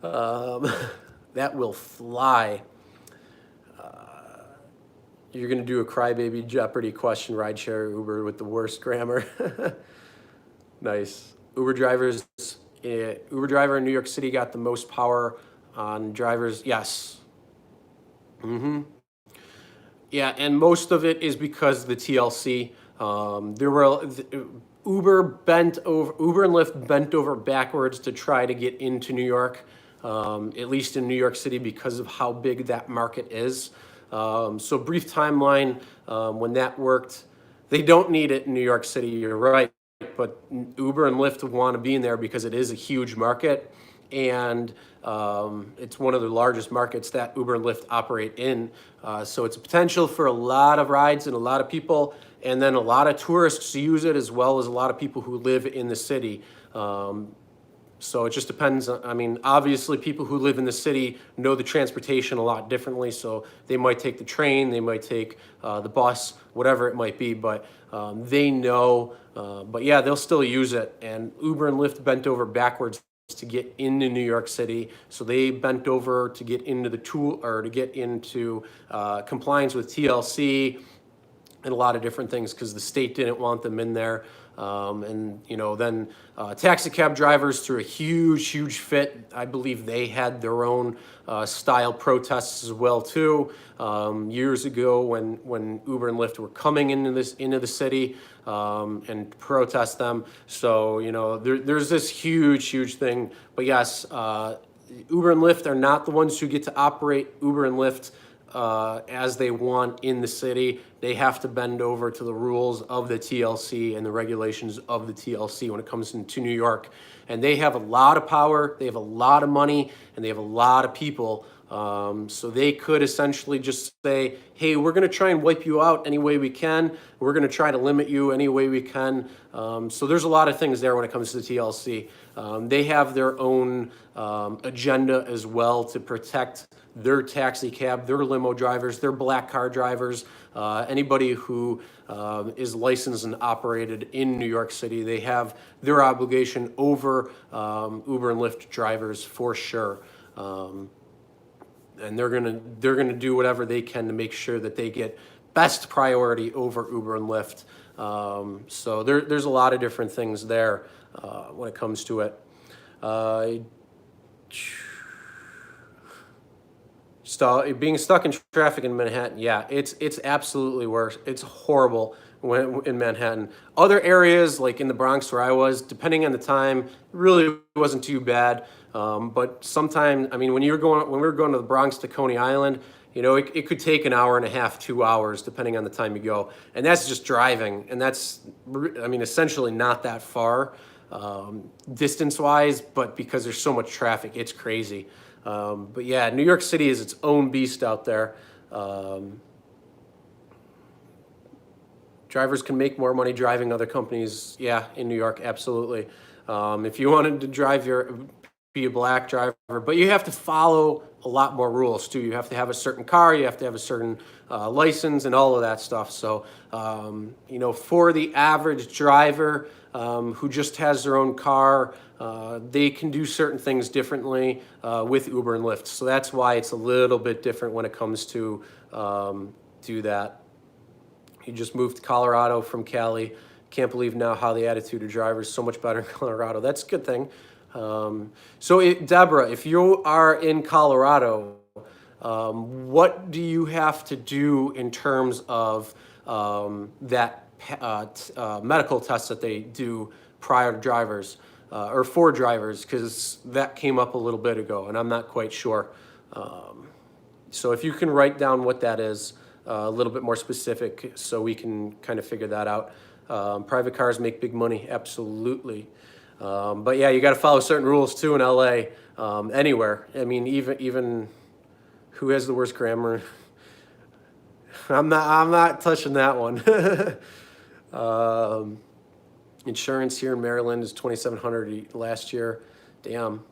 That will fly. You're gonna do a crybaby Jeopardy question, rideshare Uber with the worst grammar. Nice. Uber driver in New York City got the most power on drivers. Yes. Yeah, and most of it is because of the TLC. Uber and Lyft bent over backwards to try to get into New York, at least in New York City, because of how big that market is. So brief timeline, when that worked, they don't need it in New York City, you're right, but Uber and Lyft want to be in there because it is a huge market, and it's one of the largest markets that Uber and Lyft operate in. So it's a potential for a lot of rides and a lot of people, and then a lot of tourists use it as well as a lot of people who live in the city. So it just depends. I mean, obviously people who live in the city know the transportation a lot differently. So they might take the train, they might take the bus, whatever it might be, but they know, but yeah, they'll still use it. And Uber and Lyft bent over backwards to get into New York City. So they bent over to get into the tool, or to get into compliance with TLC and a lot of different things, because the state didn't want them in there. And you know, then taxi cab drivers threw a huge fit. I believe they had their own style protests as well too, years ago when Uber and Lyft were coming into the city and protest them. So you know, there's this huge thing. But yes, Uber and Lyft are not the ones who get to operate Uber and Lyft as they want in the city. They have to bend over to the rules of the TLC and the regulations of the TLC when it comes into New York. And they have a lot of power, they have a lot of money, and they have a lot of people. So they could essentially just say, hey, we're going to try and wipe you out any way we can. We're going to try to limit you any way we can. So there's a lot of things there when it comes to the TLC. They have their own agenda as well to protect their taxi cab, their limo drivers, their black car drivers, anybody who is licensed and operated in New York City. They have their obligation over Uber and Lyft drivers for sure. And they're gonna do whatever they can to make sure that they get best priority over Uber and Lyft. So there's a lot of different things there when it comes to it. Being stuck in traffic in Manhattan, yeah, it's absolutely worse. It's horrible. in Manhattan. Other areas, like in the Bronx where I was, depending on the time, it really wasn't too bad. But sometimes, I mean, when we were going to the Bronx to Coney Island, you know, it could take an hour and a half, 2 hours, depending on the time you go. And that's just driving. And that's, I mean, essentially not that far distance-wise, but because there's so much traffic, it's crazy. But yeah, New York City is its own beast out there. Drivers can make more money driving other companies. Yeah, in New York, absolutely. If you wanted to be a black driver, but you have to follow a lot more rules too. You have to have a certain car, you have to have a certain license and all of that stuff. So, you know, for the average driver who just has their own car, they can do certain things differently with Uber and Lyft. So that's why it's a little bit different when it comes to do that. He just moved to Colorado from Cali. Can't believe now how the attitude of drivers is so much better in Colorado. That's a good thing. Deborah, if you are in Colorado, what do you have to do in terms of that medical test that they do prior to drivers or for drivers? Because that came up a little bit ago, and I'm not quite sure. So if you can write down what that is, a little bit more specific, so we can kind of figure that out. Private cars make big money, absolutely. But yeah, you got to follow certain rules too in LA, anywhere. I mean, even who has the worst grammar? I'm not touching that one. Insurance here in Maryland is $2,700 last year. Damn.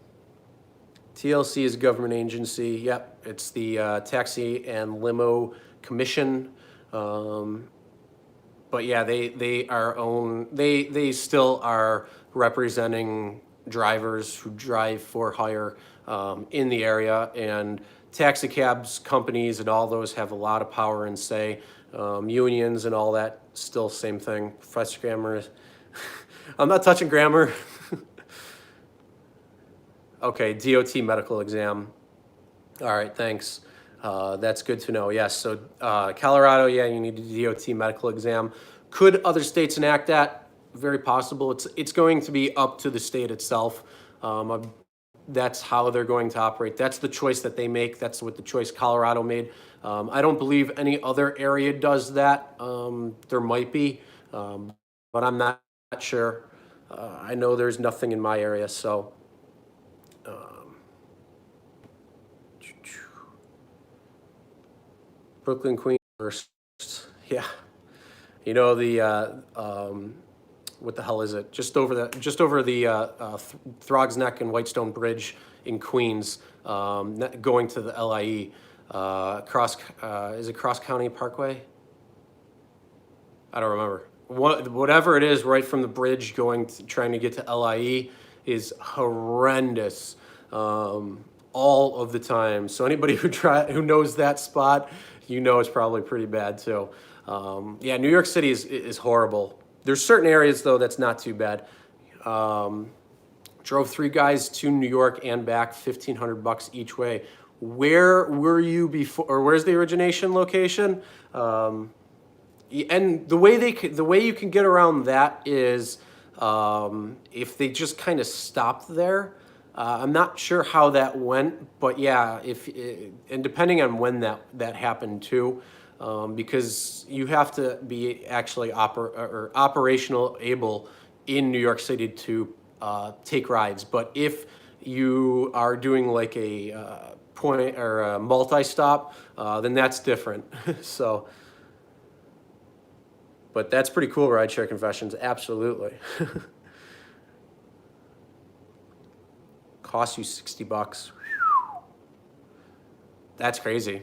TLC is a government agency. Yep, it's the Taxi and Limo Commission. But yeah, they still are representing drivers who drive for hire in the area, and taxi cabs companies and all those have a lot of power and say. Unions and all that, still same thing. Professor grammar. I'm not touching grammar. Okay, DOT medical exam. All right, thanks. That's good to know. Yes, so Colorado, yeah, you need a DOT medical exam. Could other states enact that? Very possible. It's going to be up to the state itself. That's how they're going to operate. That's the choice that they make. That's what the choice Colorado made. I don't believe any other area does that. There might be, but I'm not sure. I know there's nothing in my area, so. Brooklyn, Queens first. Yeah. You know, what the hell is it? Just over the Throgs Neck and Whitestone Bridge in Queens, going to the LIE. Is it Cross County Parkway? I don't remember. Whatever it is, right from the bridge trying to get to LIE is horrendous all of the time. So anybody who knows that spot, you know it's probably pretty bad too. Yeah, New York City is horrible. There's certain areas though that's not too bad. Drove 3 guys to New York and back, $1,500 each way. Where were you before, or where's the origination location? And the way you can get around that is if they just kind of stopped there. I'm not sure how that went, but yeah, and depending on when that happened too, because you have to be actually operational able in New York City to take rides. But if you are doing like a point or a multi-stop, then that's different. So, but that's pretty cool, Rideshare Confessions, absolutely. Cost you $60. That's crazy.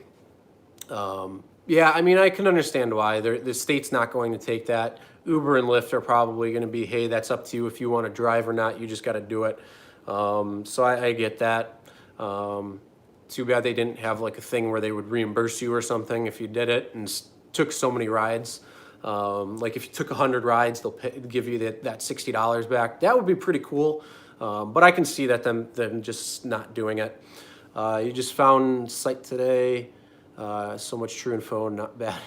Yeah, I mean, I can understand why. The state's not going to take that. Uber and Lyft are probably going to be, hey, that's up to you if you want to drive or not. You just got to do it. So I get that. Too bad they didn't have like a thing where they would reimburse you or something if you did it and took so many rides. Like if you took 100 rides, they'll give you that $60 back. That would be pretty cool. But I can see that them just not doing it. You just found site today. So much true info, not bad.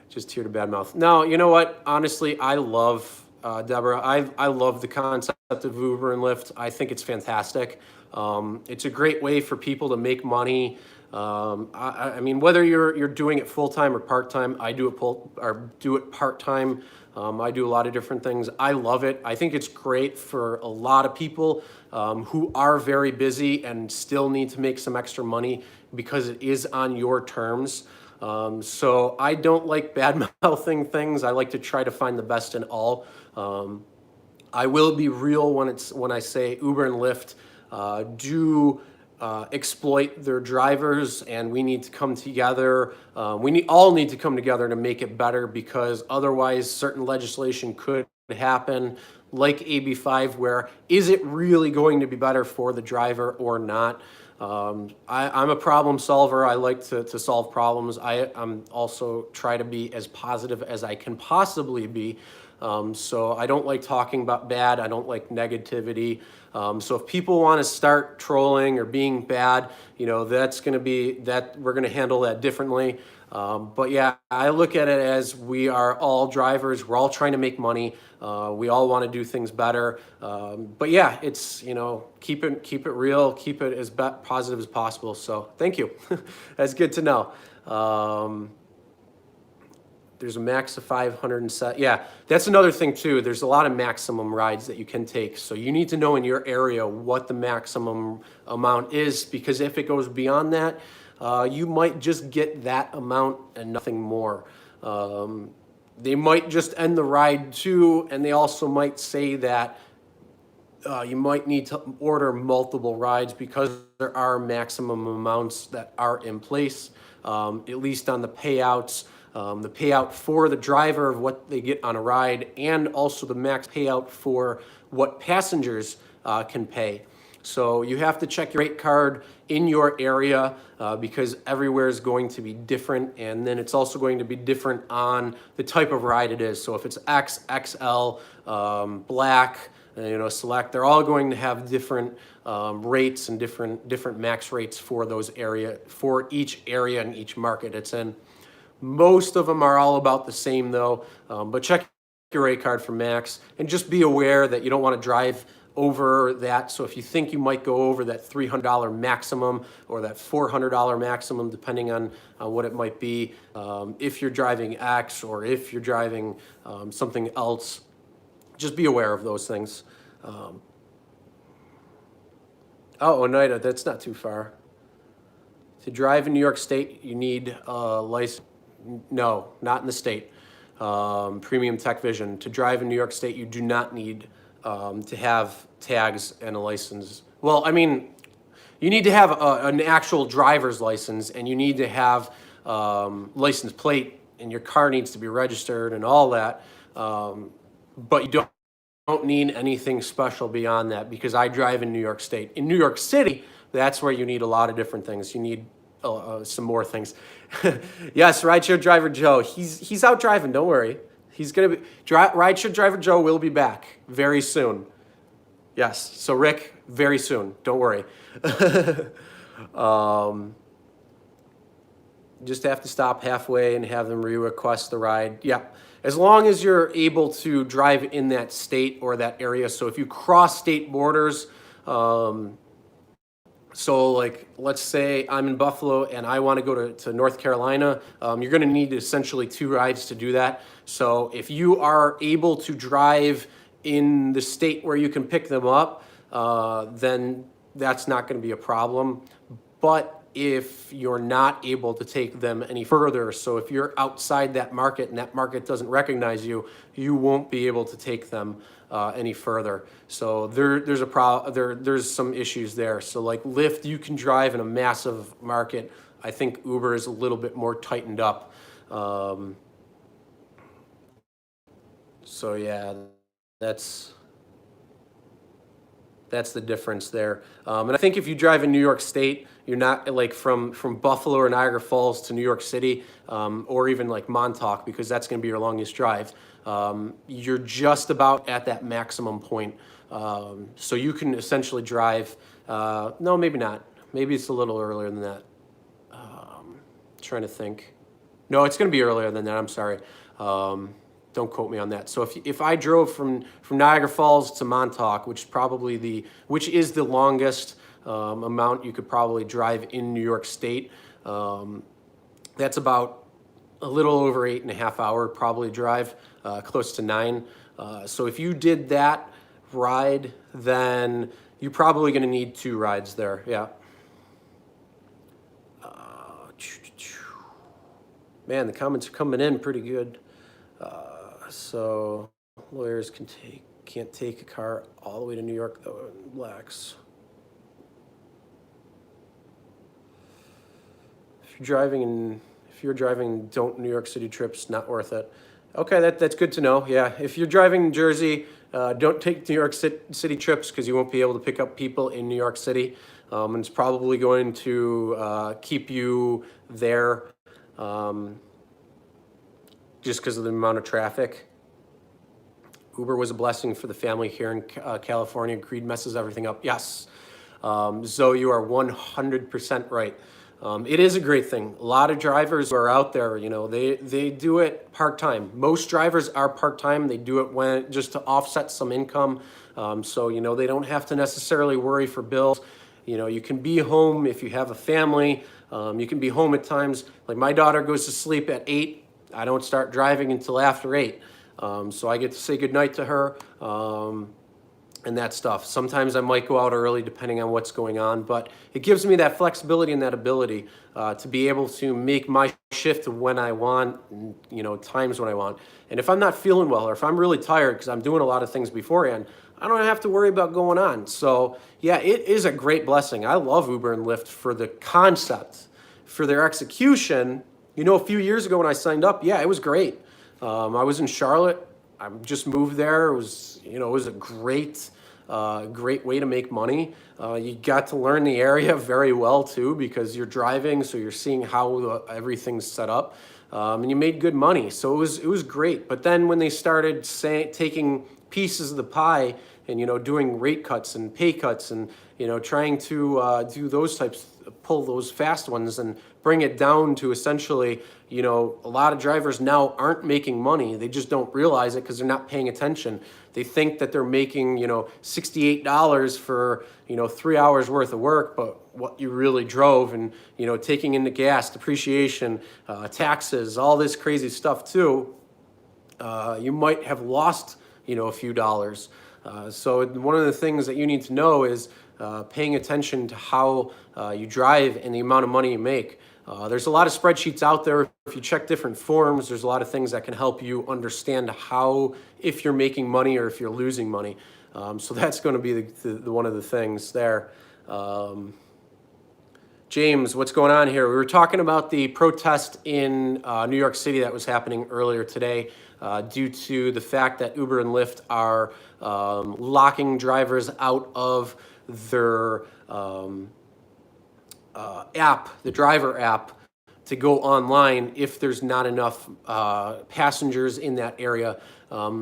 just here to badmouth. No, you know what? Honestly, I love Deborah. I love the concept of Uber and Lyft. I think it's fantastic. It's a great way for people to make money. I mean, whether you're doing it full time or part time, I do it part time. I do a lot of different things. I love it. I think it's great for a lot of people who are very busy and still need to make some extra money because it is on your terms. So I don't like bad mouthing things. I like to try to find the best in all. I will be real when I say Uber and Lyft do exploit their drivers, and we need to come together. We all need to come together to make it better, because otherwise certain legislation could happen, like AB5, where is it really going to be better for the driver or not? I'm a problem solver. I like to solve problems. I'm also try to be as positive as I can possibly be. So I don't like talking about bad. I don't like negativity. So if people want to start trolling or being bad, that's going to be that we're going to handle that differently. But yeah, I look at it as we are all drivers. We're all trying to make money. We all want to do things better. But yeah, it's, keep it real, keep it as positive as possible. So thank you. That's good to know. There's a max of 507. Yeah, that's another thing too. There's a lot of maximum rides that you can take. So you need to know in your area what the maximum amount is, because if it goes beyond that, you might just get that amount and nothing more. They might just end the ride too, and they also might say that you might need to order multiple rides, because there are maximum amounts that are in place, at least on the payouts. The payout for the driver of what they get on a ride, and also the max payout for what passengers can pay. So you have to check your rate card in your area, because everywhere is going to be different, and then it's also going to be different on the type of ride it is. So if it's X, XL, Black, Select, they're all going to have different rates and different max rates for each area and each market it's in. Most of them are all about the same though, but check your rate card for max, and just be aware that you don't want to drive over that. So if you think you might go over that $300 maximum or that $400 maximum, depending on what it might be, if you're driving X or if you're driving something else, just be aware of those things. Oh, Oneida, that's not too far. To drive in New York State, you need a license. No, not in the state. Premium Tech Vision. To drive in New York State, you do not need to have tags and a license. Well, I mean, you need to have an actual driver's license, and you need to have license plate, and your car needs to be registered and all that. But you don't need anything special beyond that, because I drive in New York State. In New York City, that's where you need a lot of different things. You need some more things. Yes, Rideshare Driver Joe. He's out driving. Don't worry. He's gonna be Rideshare Driver Joe will be back very soon. Yes. So Rick, very soon. Don't worry. Just have to stop halfway and have them re-request the ride. Yeah. As long as you're able to drive in that state or that area. So if you cross state borders, so like, let's say I'm in Buffalo and I want to go to North Carolina, you're going to need essentially 2 rides to do that. So if you are able to drive in the state where you can pick them up, then that's not going to be a problem. But if you're not able to take them any further, so if you're outside that market and that market doesn't recognize you, you won't be able to take them any further. So there's some issues there. So like Lyft, you can drive in a massive market. I think Uber is a little bit more tightened up. So yeah, that's the difference there. And I think if you drive in New York State, you're not like from Buffalo or Niagara Falls to New York City, or even like Montauk, because that's going to be your longest drive. You're just about at that maximum point. So you can essentially drive, no, maybe not. Maybe it's a little earlier than that. Trying to think. No, it's going to be earlier than that. I'm sorry. Don't quote me on that. So if I drove from Niagara Falls to Montauk, which is the longest amount you could probably drive in New York State, that's about a little over 8.5 hour probably drive, close to 9. So if you did that ride, then you're probably going to need 2 rides there. Yeah. Man, the comments are coming in pretty good. So lawyers can't take a car all the way to New York though in blacks. If you're driving don't New York City trips, not worth it. Okay, that's good to know. Yeah, if you're driving in Jersey, don't take New York City trips because you won't be able to pick up people in New York City. And it's probably going to keep you there just because of the amount of traffic. Uber was a blessing for the family here in California. Greed messes everything up. Yes. Zoe, you are 100% right. It is a great thing. A lot of drivers are out there, they do it part-time. Most drivers are part-time. They do it just to offset some income. So, they don't have to necessarily worry for bills. You can be home if you have a family. You can be home at times. Like my daughter goes to sleep at 8. I don't start driving until after 8. So I get to say goodnight to her. And that stuff. Sometimes I might go out early depending on what's going on, but it gives me that flexibility and that ability to be able to make my shift when I want, times when I want. And if I'm not feeling well or if I'm really tired because I'm doing a lot of things beforehand, I don't have to worry about going on. So yeah, it is a great blessing. I love Uber and Lyft for the concept. For their execution, a few years ago when I signed up, yeah, it was great. I was in Charlotte. I just moved there. It was a great way to make money. You got to learn the area very well too because you're driving, so you're seeing how everything's set up, and you made good money. So it was great. But then when they started taking pieces of the pie and doing rate cuts and pay cuts and trying to do those types, pull those fast ones and bring it down to essentially, a lot of drivers now aren't making money. They just don't realize it because they're not paying attention. They think that they're making, $68 for, 3 hours worth of work, but what you really drove and, taking into gas, depreciation, taxes, all this crazy stuff too, you might have lost, a few dollars. So one of the things that you need to know is paying attention to how you drive and the amount of money you make. There's a lot of spreadsheets out there. If you check different forums, there's a lot of things that can help you understand if you're making money or if you're losing money. So that's going to be the one of the things there. James, what's going on here? We were talking about the protest in New York City that was happening earlier today due to the fact that Uber and Lyft are locking drivers out of their app, the driver app, to go online if there's not enough passengers in that area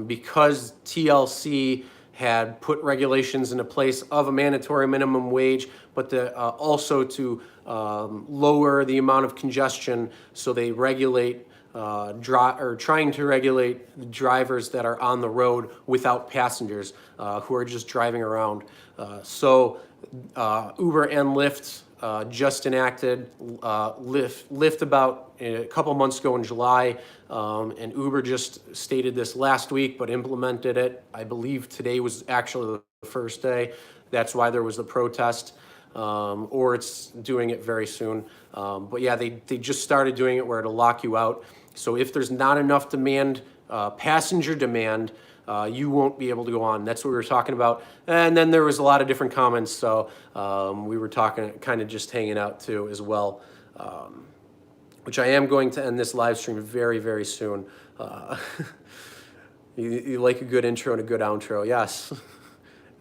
because TLC had put regulations into place of a mandatory minimum wage, but also to lower the amount of congestion. So they regulate trying to regulate the drivers that are on the road without passengers who are just driving around. So Uber and Lyft just enacted Lyft about a couple months ago in July, and Uber just stated this last week, but implemented it. I believe today was actually the first day. That's why there was the protest, or it's doing it very soon. But yeah, they just started doing it where it'll lock you out. So if there's not enough demand, passenger demand, you won't be able to go on. That's what we were talking about. And then there was a lot of different comments, so we were talking, kind of just hanging out too as well, which I am going to end this live stream very, very soon. You like a good intro and a good outro, yes.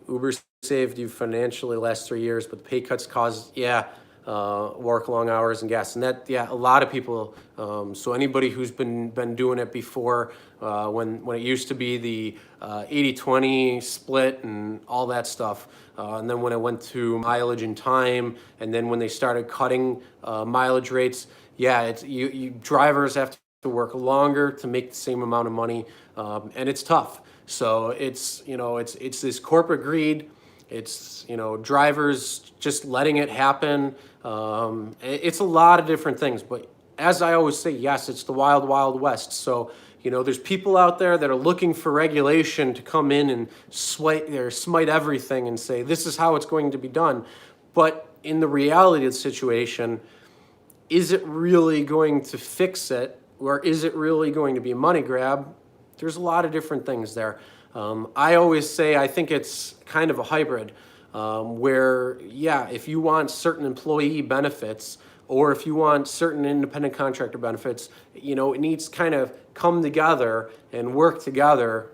Uber saved you financially the last 3 years, but the pay cuts caused, work long hours and gas. And that, a lot of people, so anybody who's been doing it before, when it used to be the 80-20 split and all that stuff, and then when it went to mileage and time, and then when they started cutting mileage rates, yeah, drivers have to work longer to make the same amount of money, and it's tough. So it's this corporate greed. It's drivers just letting it happen. It's a lot of different things, but as I always say, yes, it's the wild, wild west. So there's people out there that are looking for regulation to come in and smite everything and say this is how it's going to be done. But in the reality of the situation, is it really going to fix it, or is it really going to be a money grab? There's a lot of different things there. I always say I think it's kind of a hybrid, where, yeah, if you want certain employee benefits or if you want certain independent contractor benefits, it needs to kind of come together and work together.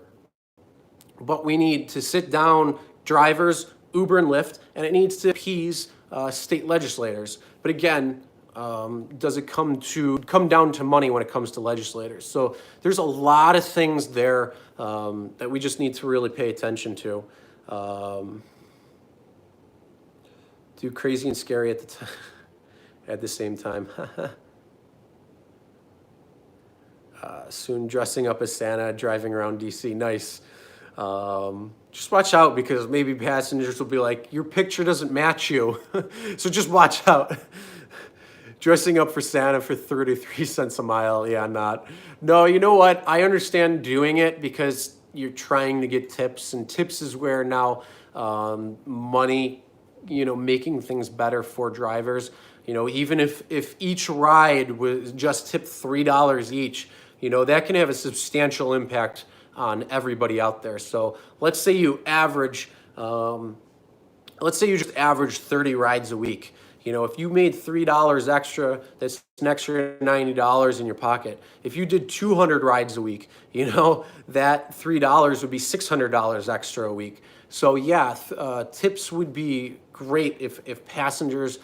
But we need to sit down, drivers, Uber and Lyft, and it needs to appease state legislators. But again, does it come down to money when it comes to legislators? So there's a lot of things there that we just need to really pay attention to. Do crazy and scary at the same time. Soon dressing up as Santa, driving around DC. Nice. Just watch out, because maybe passengers will be like, your picture doesn't match you. So just watch out. Dressing up for Santa for 33 cents a mile. Yeah, not. No, you know what? I understand doing it because you're trying to get tips, and tips is where now money, making things better for drivers. Even if each ride was just tipped $3 each, that can have a substantial impact on everybody out there. So let's say you just average 30 rides a week. If you made $3 extra, that's an extra $90 in your pocket. If you did 200 rides a week, that $3 would be $600 extra a week. So yeah, tips would be great if passengers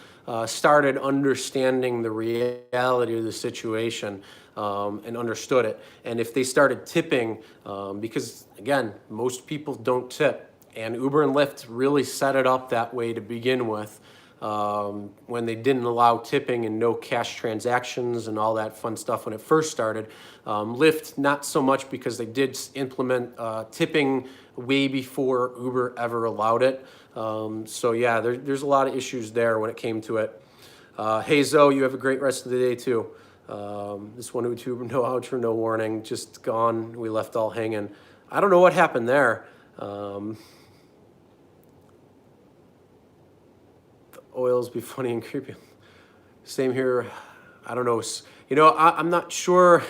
started understanding the reality of the situation and understood it. And if they started tipping, because again, most people don't tip, and Uber and Lyft really set it up that way to begin with. When they didn't allow tipping and no cash transactions and all that fun stuff when it first started. Lyft, not so much, because they did implement tipping way before Uber ever allowed it. So yeah, there's a lot of issues there when it came to it. Hey Zoe, you have a great rest of the day too. This one YouTube, no outro, no warning, just gone. We left all hanging. I don't know what happened there. Oils be funny and creepy. Same here. I don't know. I'm not sure.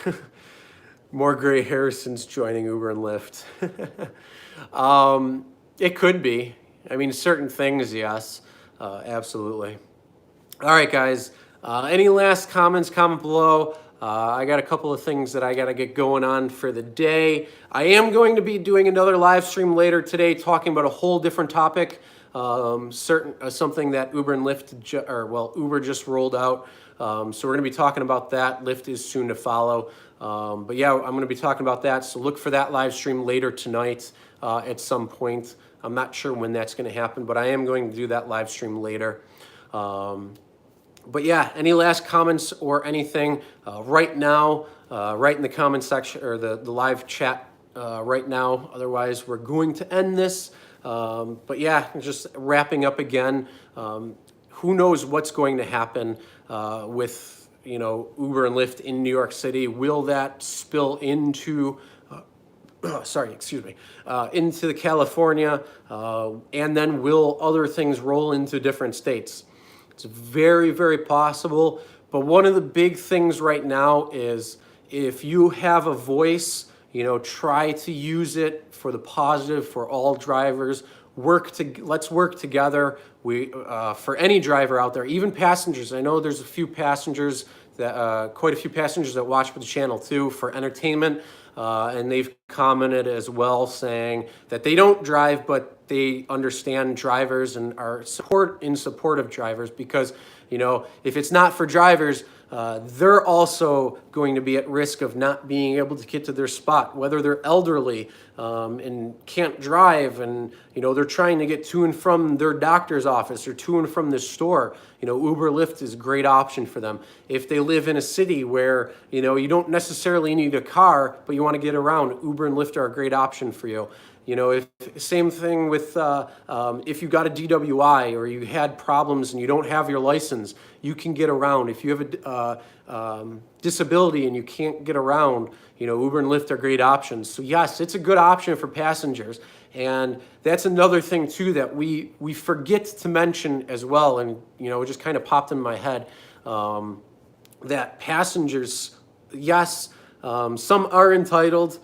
More gray hair since joining Uber and Lyft. It could be. I mean, certain things, yes, absolutely. All right, guys. Any last comments? Comment below. I got a couple of things that I got to get going on for the day. I am going to be doing another live stream later today, talking about a whole different topic. Something that Uber and Lyft, Uber just rolled out. So we're going to be talking about that. Lyft is soon to follow. But yeah, I'm going to be talking about that. So look for that live stream later tonight at some point. I'm not sure when that's going to happen, but I am going to do that live stream later. But yeah, any last comments or anything right now, right in the comment section or the live chat right now. Otherwise, we're going to end this. But yeah, just wrapping up again. Who knows what's going to happen with Uber and Lyft in New York City? Will that spill into into California, and then will other things roll into different states? It's very, very possible. But one of the big things right now is if you have a voice, try to use it for the positive for all drivers. Let's work together. For any driver out there, even passengers. I know there's quite a few passengers that watch the channel too for entertainment, and they've commented as well saying that they don't drive, but they understand drivers and are in support of drivers, because if it's not for drivers, they're also going to be at risk of not being able to get to their spot, whether they're elderly and can't drive, and they're trying to get to and from their doctor's office or to and from the store. Uber, Lyft is a great option for them. If they live in a city where you don't necessarily need a car, but you want to get around, Uber and Lyft are a great option for you. Same thing with if you got a DWI or you had problems and you don't have your license, you can get around. If you have a disability and you can't get around, Uber and Lyft are great options. So yes, it's a good option for passengers. And that's another thing too that we forget to mention as well. And it just kind of popped in my head that passengers, yes, some are entitled,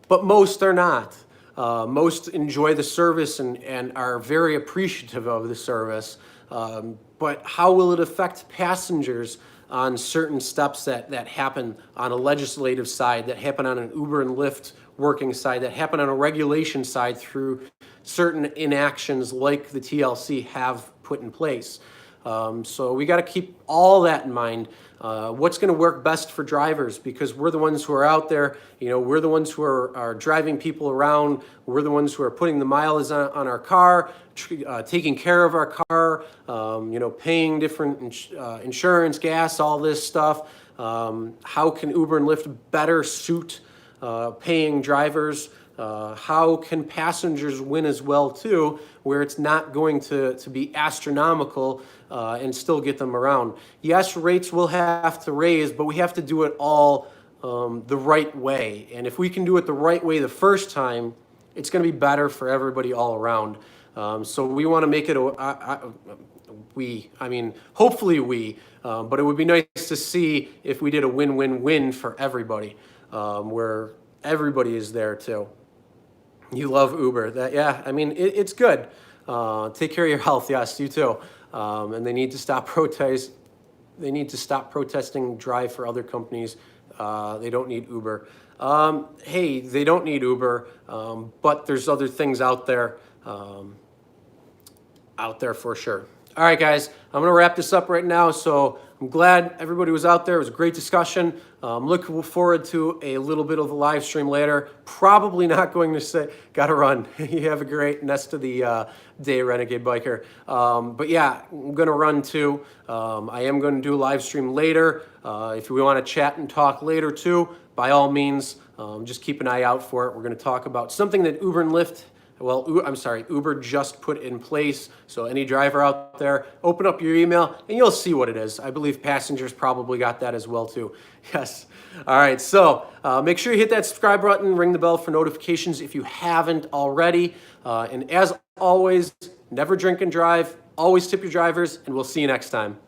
but most are not. Most enjoy the service and are very appreciative of the service. But how will it affect passengers on certain steps that happen on a legislative side, that happen on an Uber and Lyft working side, that happen on a regulation side through certain inactions like the TLC have put in place? So we got to keep all that in mind. What's going to work best for drivers, because we're the ones who are out there, we're the ones who are driving people around, we're the ones who are putting the mileage on our car, taking care of our car, paying different insurance, gas, all this stuff. How can Uber and Lyft better suit paying drivers? How can passengers win as well too, where it's not going to be astronomical and still get them around? Yes, rates will have to raise, but we have to do it all the right way. And if we can do it the right way the first time, it's going to be better for everybody all around. So we want to make it hopefully but it would be nice to see if we did a win-win-win for everybody, where everybody is there too. You love Uber. It's good. Take care of your health. Yes, you too. And they need to stop protesting. Drive for other companies. They don't need Uber. Hey, they don't need Uber, but there's other things out there for sure. All right, guys, I'm going to wrap this up right now. So I'm glad everybody was out there. It was a great discussion. Looking forward to a little bit of a live stream later. Probably not going to say, gotta run. You have a great rest of the day, Renegade Biker. But yeah, I'm going to run too. I am going to do a live stream later. If we want to chat and talk later too, by all means, just keep an eye out for it. We're going to talk about something that Uber and Lyft, Uber just put in place. So any driver out there, open up your email and you'll see what it is. I believe passengers probably got that as well too. Yes. All right. So make sure you hit that subscribe button, ring the bell for notifications if you haven't already. And as always, never drink and drive. Always tip your drivers, and we'll see you next time.